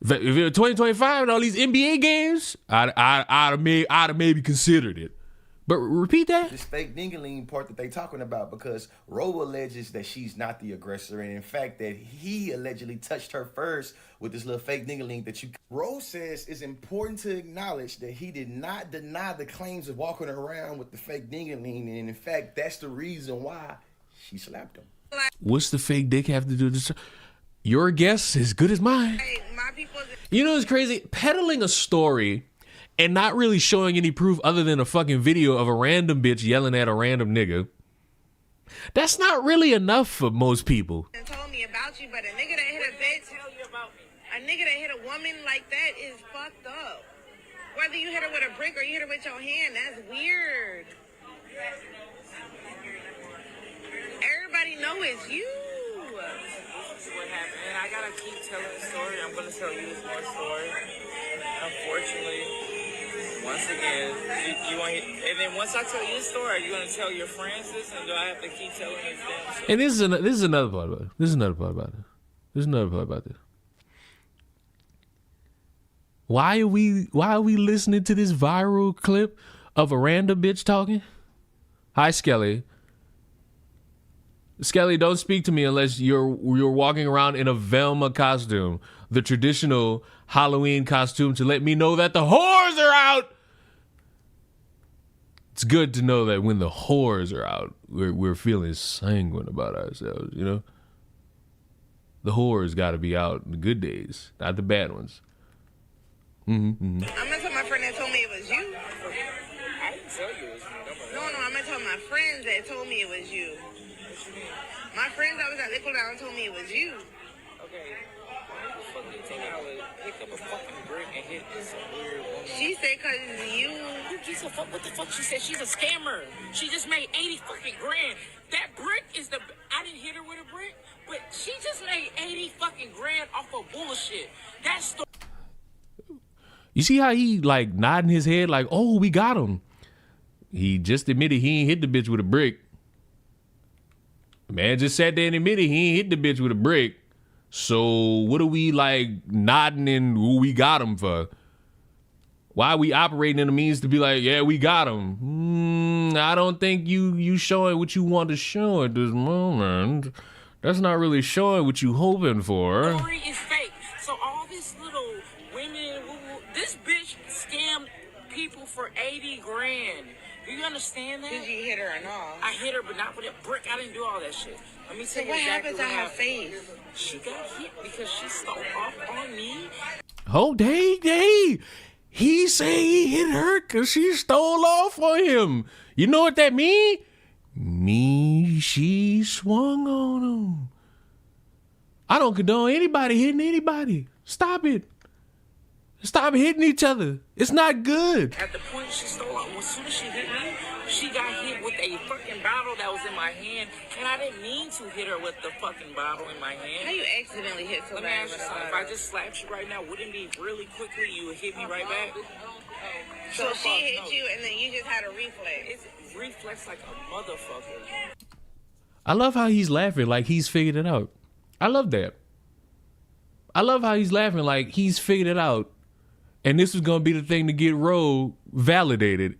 if it was 2025 and all these NBA games, I'd have maybe considered it. But repeat that. This fake dingaling part that they talking about, because Roe alleges that she's not the aggressor, and in fact that he allegedly touched her first with this little fake dingaling that you. Roe says it's important to acknowledge that he did not deny the claims of walking around with the fake dingaling, and in fact that's the reason why she slapped him. What's the fake dick have to do with this? Your guess is as good as mine. You know what's crazy? Peddling a story and not really showing any proof other than a fucking video of a random bitch yelling at a random nigga. That's not really enough for most people. Told me about you, but a nigga that hit a bitch, a nigga that hit a woman like that is fucked up. Whether you hit her with a brick or you hit her with your hand, that's weird. Everybody know it's you. What happened? And I gotta keep telling the story. I'm gonna tell you this more story. Unfortunately, once again, you want. And then once I tell you this story, are you gonna tell your friends this? And do I have to keep telling this damn story? And this is another part about it. This is another part about this. Why are we listening to this viral clip of a random bitch talking? Hi, Skelly. Skelly, don't speak to me unless you're walking around in a Velma costume, the traditional Halloween costume, to let me know that the whores are out. It's good to know that when the whores are out, we're feeling sanguine about ourselves, you know? The whores got to be out in the good days, not the bad ones. I'm gonna tell my friend that told me it was you. I didn't tell you it was you. No, I'm gonna tell my friends that told me it was you. My friends that was at Liquid Down told me it was you. Okay. fuck you think I would pick up a fucking brick and hit this weird woman? She said cause you. Who gives a fuck? What the fuck? She said she's a scammer. She just made 80 fucking grand. That brick is the. I didn't hit her with a brick, but she just made 80 fucking grand off of bullshit. That's the. You see how he like nodding his head like, oh, we got him. He just admitted he ain't hit the bitch with a brick. Man just sat there and admitted he ain't hit the bitch with a brick. So what are we like nodding and who we got him for? Why are we operating in the means to be like, yeah, we got him? I don't think you showing what you want to show at this moment. That's not really showing what you hoping for. Story is fake. So all this little women, this bitch scammed people for 80 grand. Do you understand that? Did you hit her or not? I hit her, but not with a brick. I didn't do all that shit. Let me tell you what exactly happened to her face? She got hit because she stole off on me. Oh, hey. He say he hit her because she stole off on him. You know what that mean? She swung on him. I don't condone anybody hitting anybody. Stop it. Stop hitting each other. It's not good. At the point she stole off, as soon as she hit me, she got hit with a fucking bottle that was in my hand, and I didn't mean to hit her with the fucking bottle in my hand. How you accidentally hit Let somebody? me ask you something. If I just slapped you right now, wouldn't it be really quickly you would hit me right back? So she hit you and then you just had a reflex. It's reflex like a motherfucker. I love how he's laughing like he's figured it out. I love that. I love how he's laughing like he's figured it out. And this was going to be the thing to get Roe validated.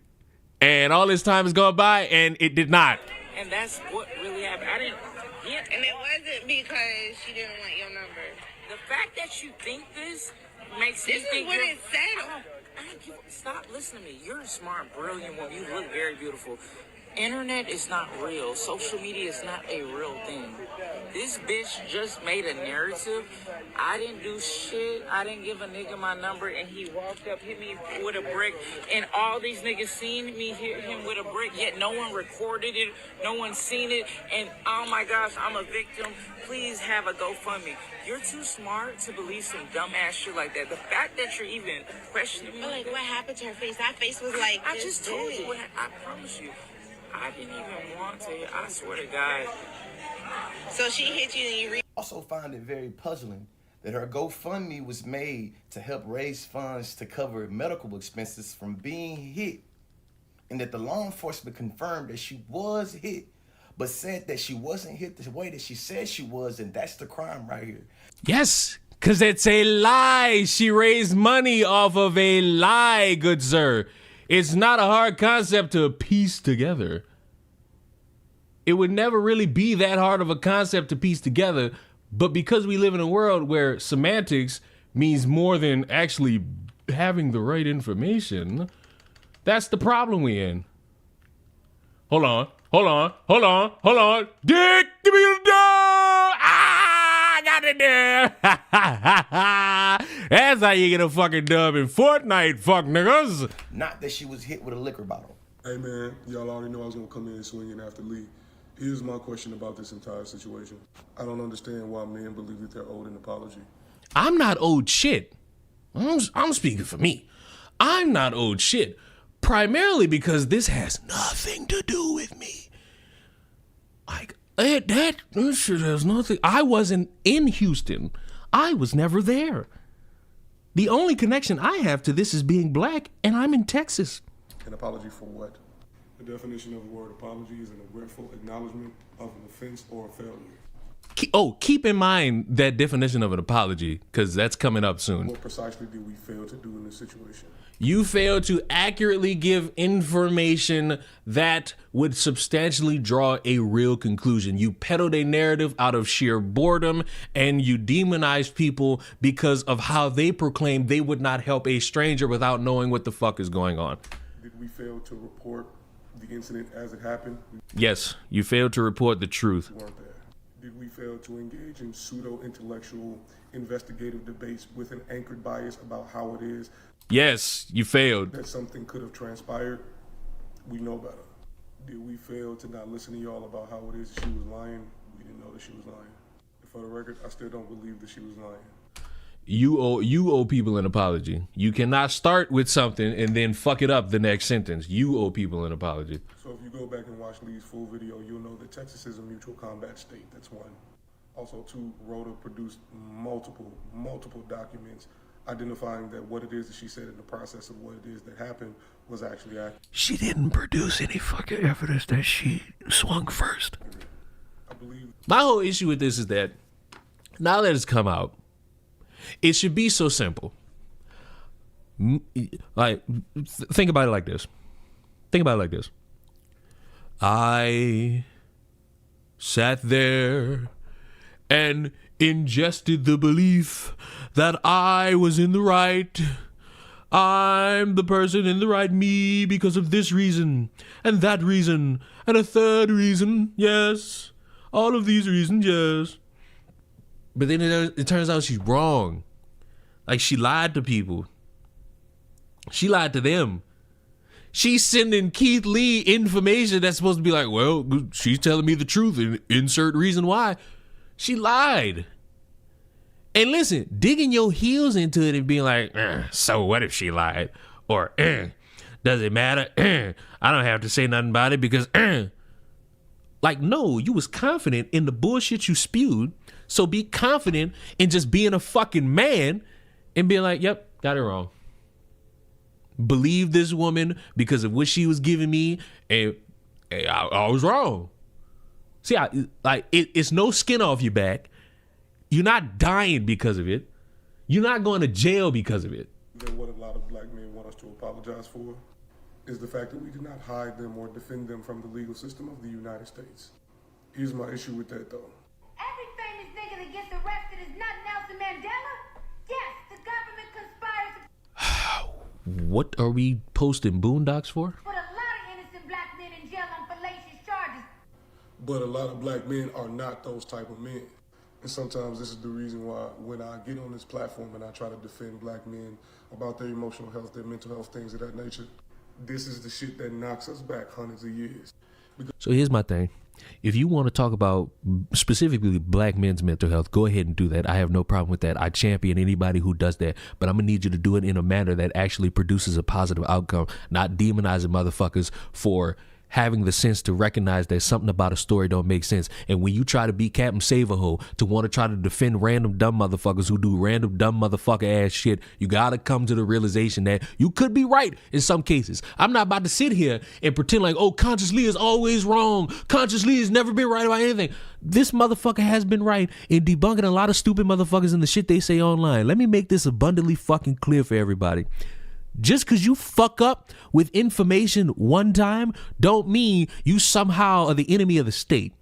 And all this time has gone by and it did not. And that's what really happened. I didn't hit. And it wasn't because she didn't want your number. The fact that you think this makes This me is think what you're- it said. I don't give, stop listening to me. You're a smart, brilliant woman. You look very beautiful. Internet is not real. Social media is not a real thing. This bitch just made a narrative. I didn't do shit. I didn't give a nigga my number, and he walked up, hit me with a brick, and all these niggas seen me hit him with a brick, yet no one recorded it, no one seen it, and oh my gosh, I'm a victim. Please have a GoFundMe. You're too smart to believe some dumbass shit like that. The fact that you're even questioning me. But like, what happened to her face? That face was like. I just told you. I promise you. I didn't even want to. I swear to God. So she hit you and you. Also find it very puzzling that her GoFundMe was made to help raise funds to cover medical expenses from being hit, and that the law enforcement confirmed that she was hit, but said that she wasn't hit the way that she said she was, and that's the crime right here. Yes, because it's a lie. She raised money off of a lie, good sir. It's not a hard concept to piece together. It would never really be that hard of a concept to piece together, but because we live in a world where semantics means more than actually having the right information, that's the problem we in. Hold on. Dick, give me the door! I got it there! That's how you get a fucking dub in Fortnite, fuck niggas. Not that she was hit with a liquor bottle. Hey man, y'all already know I was gonna come in swinging after Lee. Here's my question about this entire situation. I don't understand why men believe that they're owed an apology. I'm not owed shit. I'm speaking for me. I'm not owed shit. Primarily because this has nothing to do with me. Like, that shit has nothing. I wasn't in Houston. I was never there. The only connection I have to this is being black, and I'm in Texas. An apology for what? The definition of the word apology is an regretful acknowledgement of an offense or a failure. Keep in mind that definition of an apology, because that's coming up soon. What precisely did we fail to do in this situation? You failed to accurately give information that would substantially draw a real conclusion. You peddled a narrative out of sheer boredom, and you demonized people because of how they proclaimed they would not help a stranger without knowing what the fuck is going on. Did we fail to report the incident as it happened? Yes, you failed to report the truth. We weren't there. Did we fail to engage in pseudo-intellectual investigative debates with an anchored bias about how it is? Yes, you failed. That something could have transpired? We know better. Did we fail to not listen to y'all about how it is that she was lying? We didn't know that she was lying. And for the record, I still don't believe that she was lying. You owe people an apology. You cannot start with something and then fuck it up the next sentence. You owe people an apology. So if you go back and watch Lee's full video, you'll know that Texas is a mutual combat state. That's one. Also, two, Rhoda produced multiple documents identifying that what it is that she said in the process of what it is that happened was actually accurate. She didn't produce any fucking evidence that she swung first. I believe. My whole issue with this is that now that it's come out, it should be so simple. Like, think about it like this. I sat there and ingested the belief that I was in the right. I'm the person in the right, me, because of this reason and that reason and a third reason, yes. All of these reasons, yes. But then it turns out she's wrong. Like, she lied to people. She lied to them. She's sending Keith Lee information that's supposed to be like, well, she's telling me the truth and insert reason why. She lied. And listen, digging your heels into it and being like, so what if she lied? Or, does it matter? I don't have to say nothing about it because, like, no, you was confident in the bullshit you spewed. So be confident in just being a fucking man and being like, yep, got it wrong. Believe this woman because of what she was giving me, and I was wrong. See, it's no skin off your back. You're not dying because of it. You're not going to jail because of it. That what a lot of black men want us to apologize for is the fact that we did not hide them or defend them from the legal system of the United States. Here's my issue with that, though. Every famous nigga that gets arrested is not Nelson Mandela? Yes, the government conspires to What are we posting boondocks for? put a lot of innocent black men in jail on fallacious charges. But a lot of black men are not those type of men. And sometimes this is the reason why when I get on this platform and I try to defend black men about their emotional health, their mental health, things of that nature, this is the shit that knocks us back hundreds of years. So here's my thing. If you want to talk about specifically black men's mental health, go ahead and do that. I have no problem with that. I champion anybody who does that. But I'm going to need you to do it in a manner that actually produces a positive outcome, not demonizing motherfuckers for having the sense to recognize that something about a story don't make sense. And when you try to be Captain Save-A-Ho to want to try to defend random dumb motherfuckers who do random dumb motherfucker ass shit, you got to come to the realization that you could be right in some cases. I'm not about to sit here and pretend like, oh, Conscious Lee is always wrong. Conscious Lee has never been right about anything. This motherfucker has been right in debunking a lot of stupid motherfuckers and the shit they say online. Let me make this abundantly fucking clear for everybody. Just because you fuck up with information one time don't mean you somehow are the enemy of the state.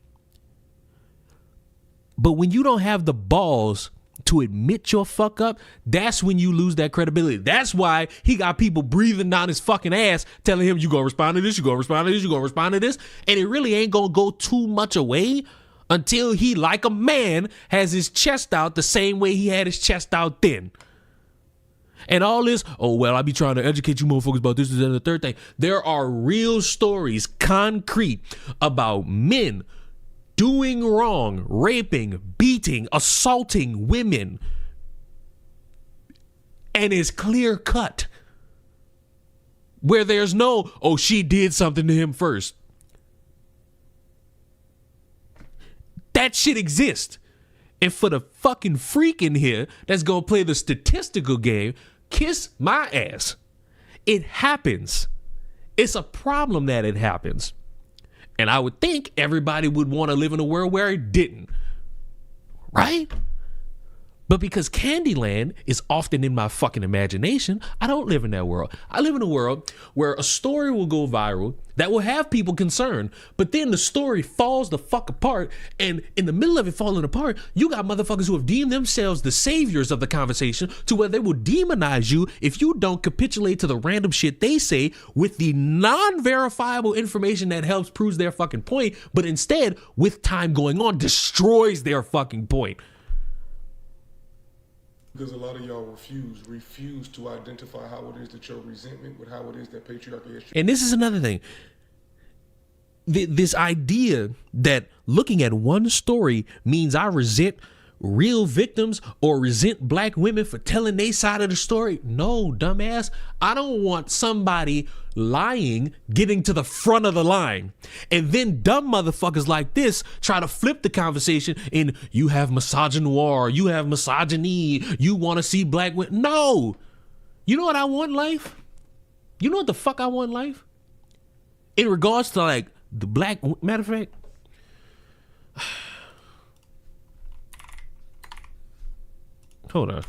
But when you don't have the balls to admit your fuck up, that's when you lose that credibility. That's why he got people breathing down his fucking ass telling him you gonna respond to this, you gonna respond to this, you gonna respond to this. And it really ain't gonna go too much away until he, like a man, has his chest out the same way he had his chest out then. And all this, oh, well, I be trying to educate you motherfuckers about this, and the third thing. There are real stories, concrete, about men doing wrong, raping, beating, assaulting women. And it's clear cut. Where there's no, oh, she did something to him first. That shit exists. And for the fucking freak in here that's gonna play the statistical game, kiss my ass. It happens. It's a problem that it happens. And I would think everybody would want to live in a world where it didn't. Right? But because Candyland is often in my fucking imagination, I don't live in that world. I live in a world where a story will go viral that will have people concerned, but then the story falls the fuck apart, and in the middle of it falling apart, you got motherfuckers who have deemed themselves the saviors of the conversation to where they will demonize you if you don't capitulate to the random shit they say with the non-verifiable information that helps prove their fucking point, but instead, with time going on, destroys their fucking point. Because a lot of y'all refuse to identify how it is that your resentment with how it is that patriarchy is. And this is another thing. This idea that looking at one story means I resent real victims or resent black women for telling their side of the story? No, dumbass. I don't want somebody lying getting to the front of the line and then dumb motherfuckers like this try to flip the conversation in you have misogynoir, you have misogyny, you want to see black women. No. You know what I want in life? You know what the fuck I want in life? In regards to like the black, matter of fact, hold on.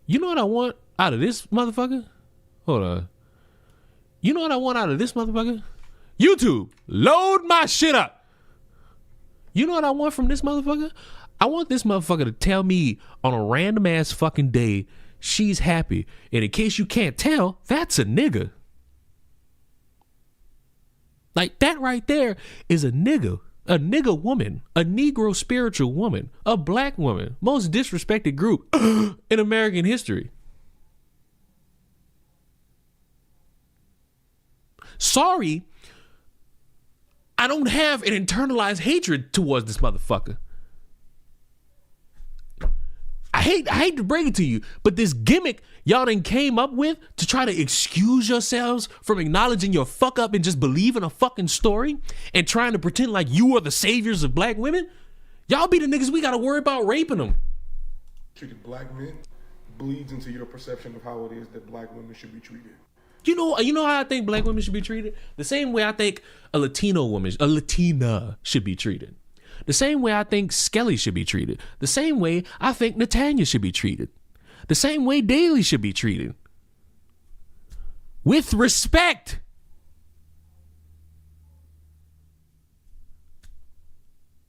You know what I want out of this motherfucker? Hold on. You know what I want out of this motherfucker? YouTube, load my shit up. You know what I want from this motherfucker? I want this motherfucker to tell me on a random ass fucking day she's happy. And in case you can't tell, that's a nigga. Like that right there is a nigga woman, a Negro spiritual woman, a black woman, most disrespected group in American history. Sorry, I don't have an internalized hatred towards this motherfucker. I hate to break it to you, but this gimmick y'all done came up with to try to excuse yourselves from acknowledging your fuck up and just believing a fucking story and trying to pretend like you are the saviors of black women, y'all be the niggas we gotta worry about raping them. Treated black men bleeds into your perception of how it is that black women should be treated. You know how I think black women should be treated? The same way I think a Latina should be treated. The same way I think Skelly should be treated. The same way I think Natanya should be treated. The same way Daly should be treated. With respect.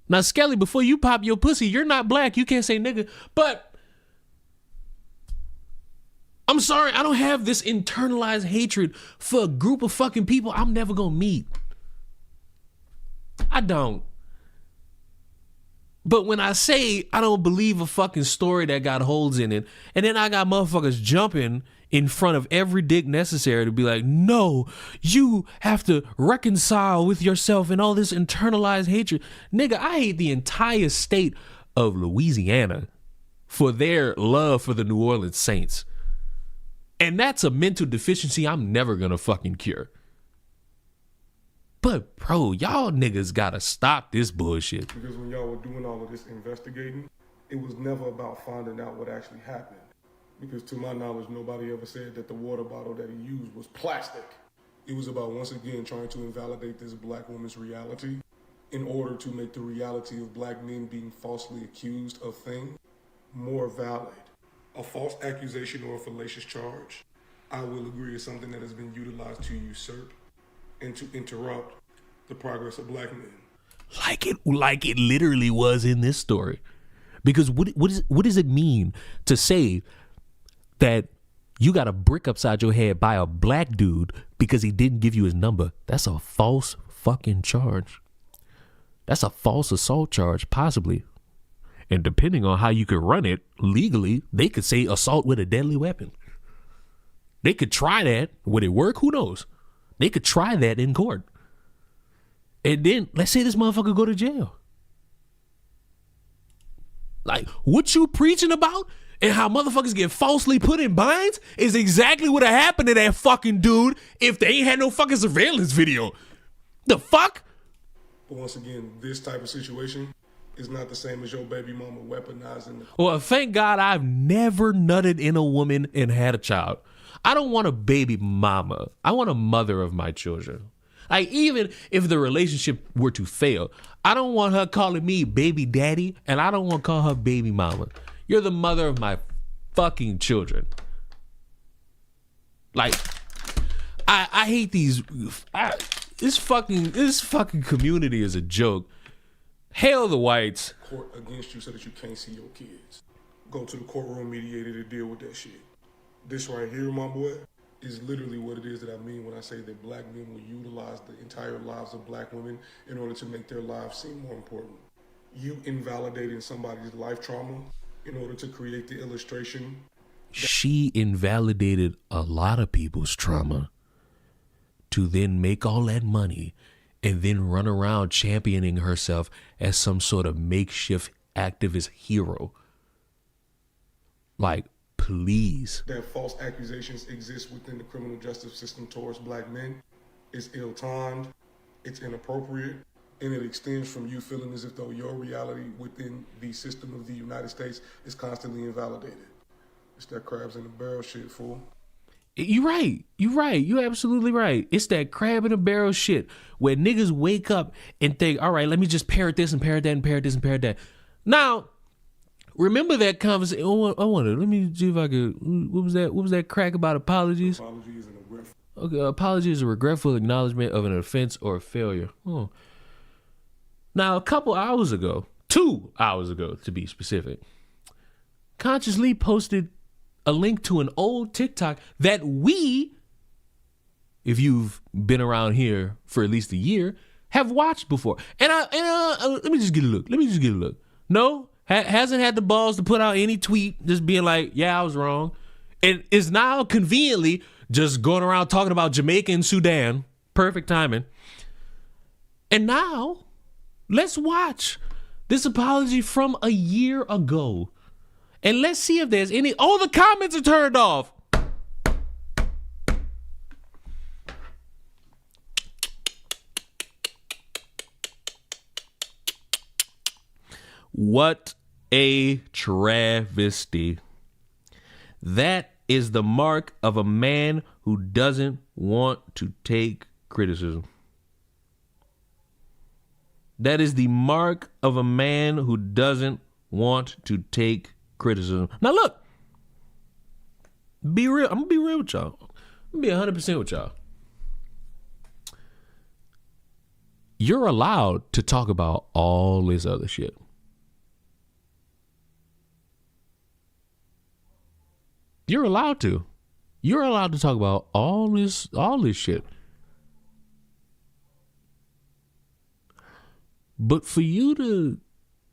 Now, Skelly, before you pop your pussy, you're not black. You can't say nigga. But I'm sorry, I don't have this internalized hatred for a group of fucking people I'm never gonna meet. I don't. But when I say I don't believe a fucking story that got holes in it, and then I got motherfuckers jumping in front of every dick necessary to be like, no, you have to reconcile with yourself and all this internalized hatred. Nigga, I hate the entire state of Louisiana for their love for the New Orleans Saints. And that's a mental deficiency I'm never gonna fucking cure. But bro, y'all niggas gotta stop this bullshit. Because when y'all were doing all of this investigating, it was never about finding out what actually happened. Because to my knowledge, nobody ever said that the water bottle that he used was plastic. It was about, once again, trying to invalidate this black woman's reality in order to make the reality of black men being falsely accused of things more valid. A false accusation or a fallacious charge, I will agree, is something that has been utilized to usurp and to interrupt the progress of black men. Like it literally was in this story. Because what does it mean to say that you got a brick upside your head by a black dude because he didn't give you his number? That's a false fucking charge. That's a false assault charge, possibly. And depending on how you could run it legally, they could say assault with a deadly weapon. They could try that. Would it work? Who knows? They could try that in court. And then let's say this motherfucker go to jail. Like, what you preaching about and how motherfuckers get falsely put in binds is exactly what happened to that fucking dude if they ain't had no fucking surveillance video. The fuck? But once again, this type of situation is not the same as your baby mama weaponizing the... Well, thank God I've never nutted in a woman and had a child. I don't want a baby mama. I want a mother of my children. Like, even if the relationship were to fail, I don't want her calling me baby daddy, and I don't want to call her baby mama. You're the mother of my fucking children. Like, I hate these. This fucking community is a joke. Hail the whites. Court against you so that you can't see your kids. Go to the courtroom mediator to deal with that shit. This right here, my boy, is literally what it is that I mean when I say that black men will utilize the entire lives of black women in order to make their lives seem more important. You invalidating somebody's life trauma in order to create the illustration. She invalidated a lot of people's trauma to then make all that money and then run around championing herself as some sort of makeshift activist hero. Like, please. That false accusations exist within the criminal justice system towards black men is ill-timed, it's inappropriate, and it extends from you feeling as if though your reality within the system of the United States is constantly invalidated. It's that crabs in the barrel shit, fool. You're right. You're absolutely right. It's that crab in a barrel shit where niggas wake up and think, all right, let me just parrot this and parrot that and parrot this and parrot that. Now, remember that conversation? I wonder, let me see if I could, what was that crack about apologies? Apologies and regret. Okay, apology is a regretful acknowledgement of an offense or a failure. Oh. Now, a couple hours ago, 2 hours ago to be specific, Conscious Lee posted a link to an old TikTok that we, if you've been around here for at least a year, have watched before. And let me just get a look. No, hasn't had the balls to put out any tweet just being like, yeah, I was wrong. And is now conveniently just going around talking about Jamaica and Sudan. Perfect timing. And now, let's watch this apology from a year ago. And let's see if there's any. Oh, the comments are turned off. What a travesty. That is the mark of a man who doesn't want to take criticism. That is the mark of a man who doesn't want to take criticism. Now look, be real. I'm gonna be real with y'all. I'm gonna be 100% with y'all. You're allowed to talk about all this other shit. You're allowed to. You're allowed to talk about all this shit. But for you to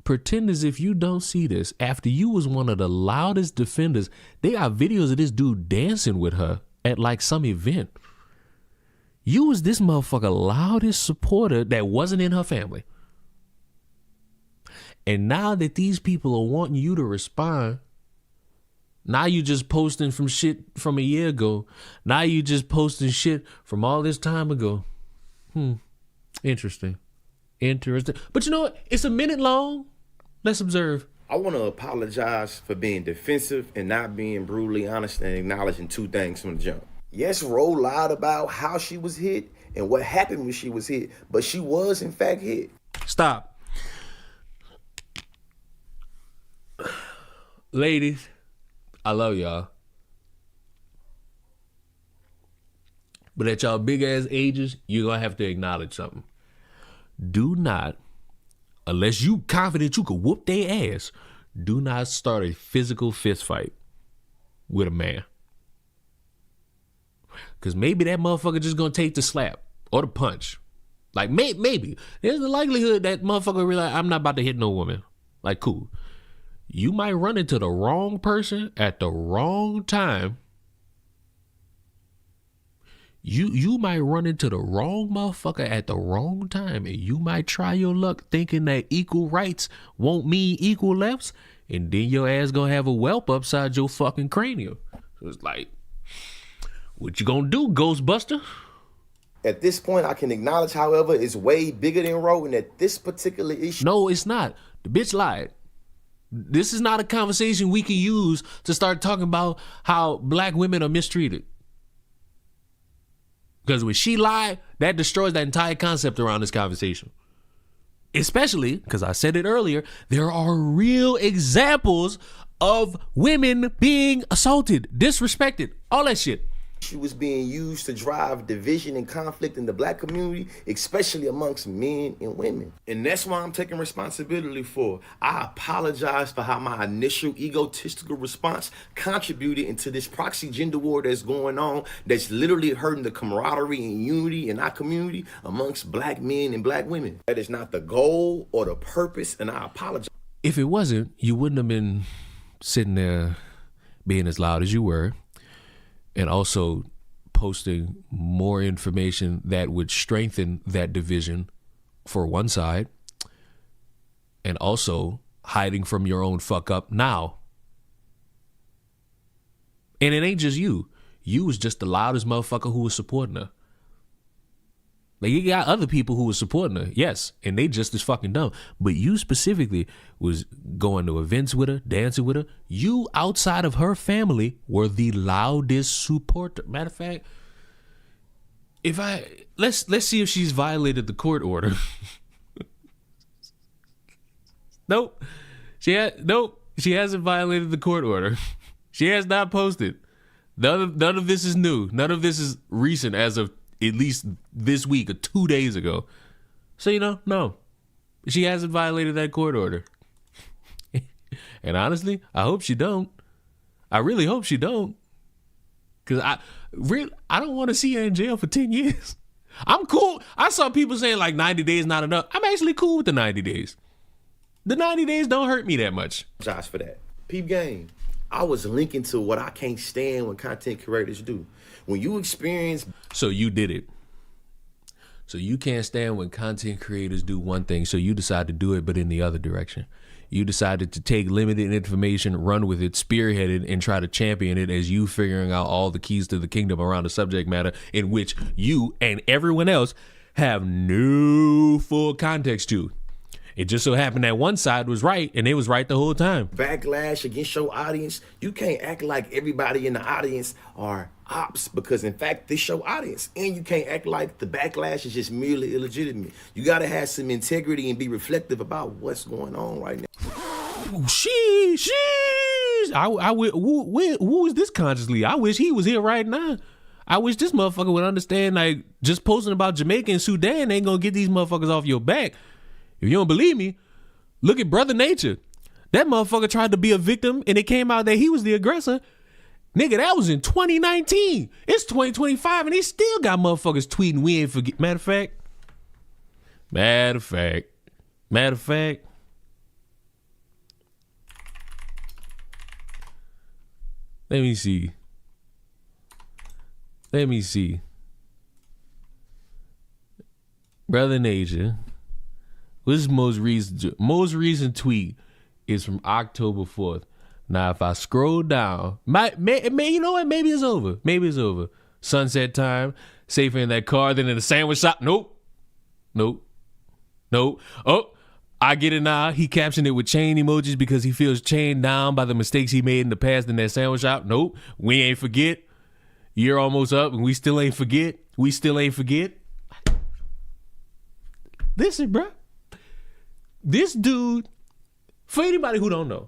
pretend as if you don't see this after you was one of the loudest defenders, they got videos of this dude dancing with her at like some event. You was this motherfucker loudest supporter that wasn't in her family. And now that these people are wanting you to respond, now you just posting from shit from a year ago. Now you just posting shit from all this time ago. Interesting. But you know what? It's a minute long. Let's observe. I want to apologize for being defensive and not being brutally honest and acknowledging two things from the jump. Yes, Ro lied about how she was hit and what happened when she was hit, but she was in fact hit. Stop. Ladies, I love y'all. But at y'all big ass ages, you're going to have to acknowledge something. Do not, unless you confident you could whoop their ass, do not start a physical fist fight with a man. Because maybe that motherfucker just going to take the slap or the punch. Like, maybe. There's the likelihood that motherfucker realize I'm not about to hit no woman. Like, cool. You might run into the wrong person at the wrong time. You might run into the wrong motherfucker at the wrong time, and you might try your luck thinking that equal rights won't mean equal lefts, and then your ass gonna have a whelp upside your fucking cranium. So it's like, what you gonna do, Ghostbuster? At this point, I can acknowledge, however, it's way bigger than Ro, and that this particular issue... No, it's not. The bitch lied. This is not a conversation we can use to start talking about how black women are mistreated. Because when she lied, that destroys that entire concept around this conversation. Especially, because I said it earlier, there are real examples of women being assaulted, disrespected, all that shit. She was being used to drive division and conflict in the black community, especially amongst men and women. And that's why I'm taking responsibility for. I apologize for how my initial egotistical response contributed into this proxy gender war that's going on, that's literally hurting the camaraderie and unity in our community amongst black men and black women. That is not the goal or the purpose, and I apologize. If it wasn't, you wouldn't have been sitting there being as loud as you were, and also posting more information that would strengthen that division for one side, and also hiding from your own fuck up now. And it ain't just you. You was just the loudest motherfucker who was supporting her. Like, you got other people who was supporting her, yes, and they just as fucking dumb. But you specifically was going to events with her, dancing with her. You, outside of her family, were the loudest supporter. Matter of fact, let's see if she's violated the court order. Nope. She hasn't violated the court order. She has not posted. None of this is new. None of this is recent as of at least this week or 2 days ago. So, no. She hasn't violated that court order. And honestly, I hope she don't. I really hope she don't. Because I don't want to see her in jail for 10 years. I'm cool. I saw people saying like 90 days not enough. I'm actually cool with the 90 days. The 90 days don't hurt me that much. Josh, for that. Peep game. I was linking to what I can't stand when content creators do. When you experience... So you did it. So you can't stand when content creators do one thing, so you decide to do it, but in the other direction. You decided to take limited information, run with it, spearhead it, and try to champion it as you figuring out all the keys to the kingdom around a subject matter in which you and everyone else have no full context to. It just so happened that one side was right, and it was right the whole time. Backlash against your audience. You can't act like everybody in the audience are ops, because in fact, this your audience. And you can't act like the backlash is just merely illegitimate. You got to have some integrity and be reflective about what's going on right now. Sheesh. Who is this consciously? I wish he was here right now. I wish this motherfucker would understand, like, just posting about Jamaica and Sudan ain't gonna get these motherfuckers off your back. If you don't believe me, look at Brother Nature. That motherfucker tried to be a victim and it came out that he was the aggressor. Nigga, that was in 2019. It's 2025 and he still got motherfuckers tweeting we ain't forget. Matter of fact. Let me see. Brother Nature. This most recent tweet is from October 4th. Now, if I scroll down, you know what? Maybe it's over. Sunset time, safer in that car than in a sandwich shop. Nope. Oh, I get it now. He captioned it with chain emojis because he feels chained down by the mistakes he made in the past in that sandwich shop. Nope. We ain't forget. Year almost up and we still ain't forget. Listen, bro. This dude, for anybody who don't know,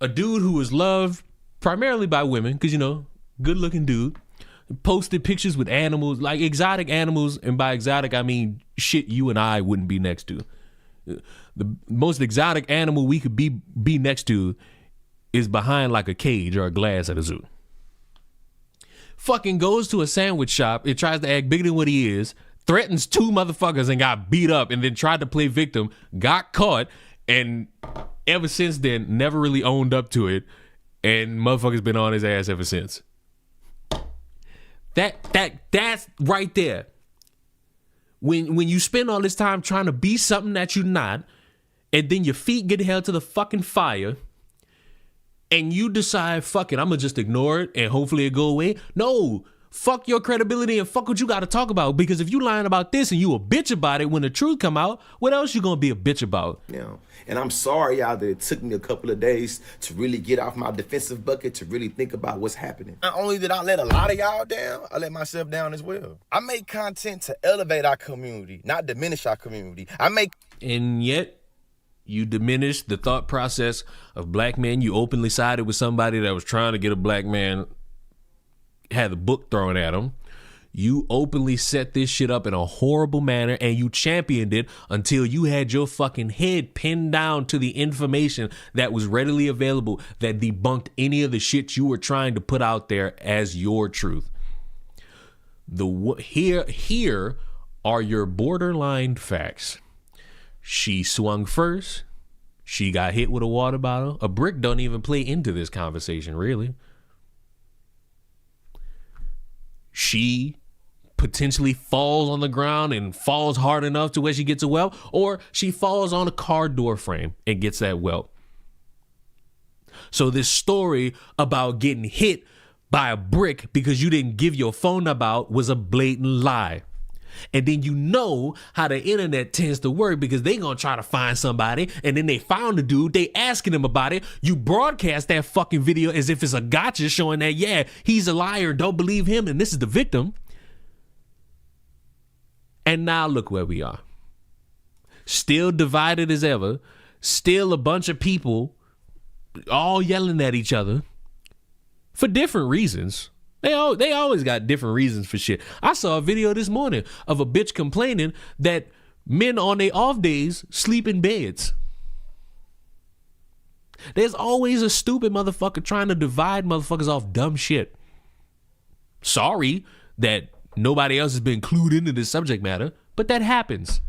a dude who was loved primarily by women, because, good looking dude, posted pictures with animals, like exotic animals, and by exotic, I mean shit you and I wouldn't be next to. The most exotic animal we could be next to is behind like a cage or a glass at a zoo. Fucking goes to a sandwich shop, it tries to act bigger than what he is, threatens two motherfuckers and got beat up, and then tried to play victim, got caught, and ever since then never really owned up to it, and motherfuckers been on his ass ever since. That's right there. When you spend all this time trying to be something that you're not, and then your feet get held to the fucking fire, and you decide, fuck it, I'm gonna just ignore it and hopefully it go away. No. Fuck your credibility and fuck what you got to talk about, because if you lying about this and you a bitch about it when the truth come out, what else you gonna be a bitch about? And I'm sorry, y'all, that it took me a couple of days to really get off my defensive bucket, to really think about what's happening. Not only did I let a lot of y'all down, I let myself down as well. I make content to elevate our community, not diminish our community. And yet you diminish the thought process of black men. You openly sided with somebody that was trying to get a black man, had the book thrown at him. You openly set this shit up in a horrible manner, and you championed it until you had your fucking head pinned down to the information that was readily available that debunked any of the shit you were trying to put out there as your truth. Here are your borderline facts. She swung first. She got hit with a water bottle. A brick don't even play into this conversation, really. She potentially falls on the ground and falls hard enough to where she gets a welt, or she falls on a car door frame and gets that welt. So this story about getting hit by a brick because you didn't give your phone number out was a blatant lie. And then you know how the internet tends to work, because they gonna try to find somebody, and then they found the dude, they asking him about it. You broadcast that fucking video as if it's a gotcha, showing that, yeah, he's a liar, don't believe him, and this is the victim. And now look where we are. Still divided as ever. Still a bunch of people all yelling at each other for different reasons. They always got different reasons for shit. I saw a video this morning of a bitch complaining that men on their off days sleep in beds. There's always a stupid motherfucker trying to divide motherfuckers off dumb shit. Sorry that nobody else has been clued into this subject matter, but that happens.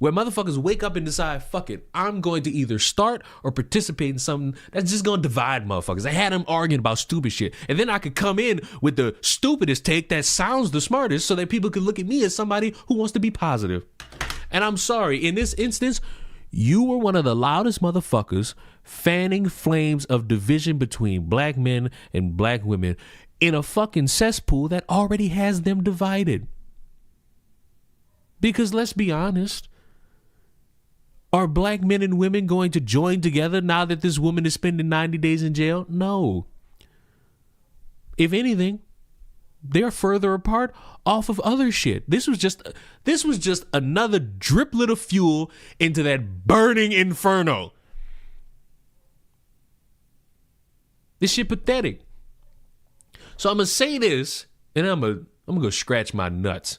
Where motherfuckers wake up and decide, fuck it, I'm going to either start or participate in something that's just going to divide motherfuckers. I had them arguing about stupid shit. And then I could come in with the stupidest take that sounds the smartest so that people could look at me as somebody who wants to be positive. And I'm sorry, in this instance, you were one of the loudest motherfuckers fanning flames of division between black men and black women in a fucking cesspool that already has them divided. Because let's be honest, are black men and women going to join together now that this woman is spending 90 days in jail? No. If anything, they're further apart off of other shit. This was just another driplet of fuel into that burning inferno. This shit pathetic. So I'm gonna say this, and I'm gonna go scratch my nuts.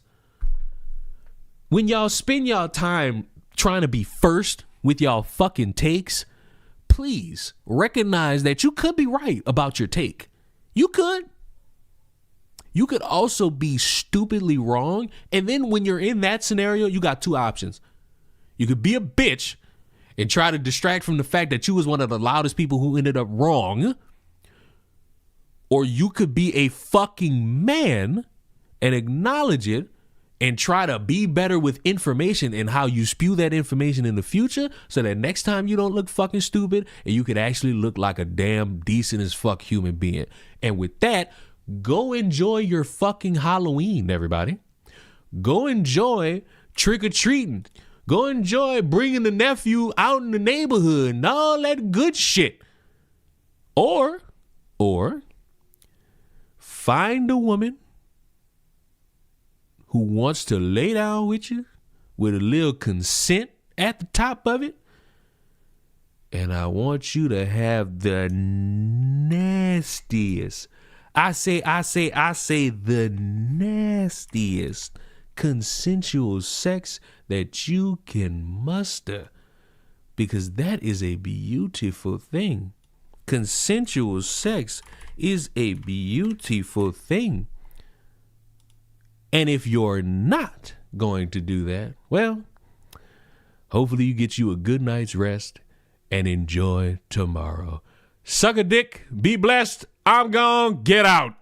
When y'all spend y'all time trying to be first with y'all fucking takes, please recognize that you could be right about your take. You could. You could also be stupidly wrong. And then when you're in that scenario, you got two options. You could be a bitch and try to distract from the fact that you was one of the loudest people who ended up wrong. Or you could be a fucking man and acknowledge it and try to be better with information and how you spew that information in the future, so that next time you don't look fucking stupid and you could actually look like a damn decent as fuck human being. And with that, go enjoy your fucking Halloween, everybody. Go enjoy trick-or-treating. Go enjoy bringing the nephew out in the neighborhood and all that good shit. Or find a woman who wants to lay down with you with a little consent at the top of it. And I want you to have the nastiest, I say the nastiest consensual sex that you can muster. Because that is a beautiful thing. Consensual sex is a beautiful thing. And if you're not going to do that, well, hopefully you get you a good night's rest and enjoy tomorrow. Suck a dick, be blessed. I'm gone. Get out.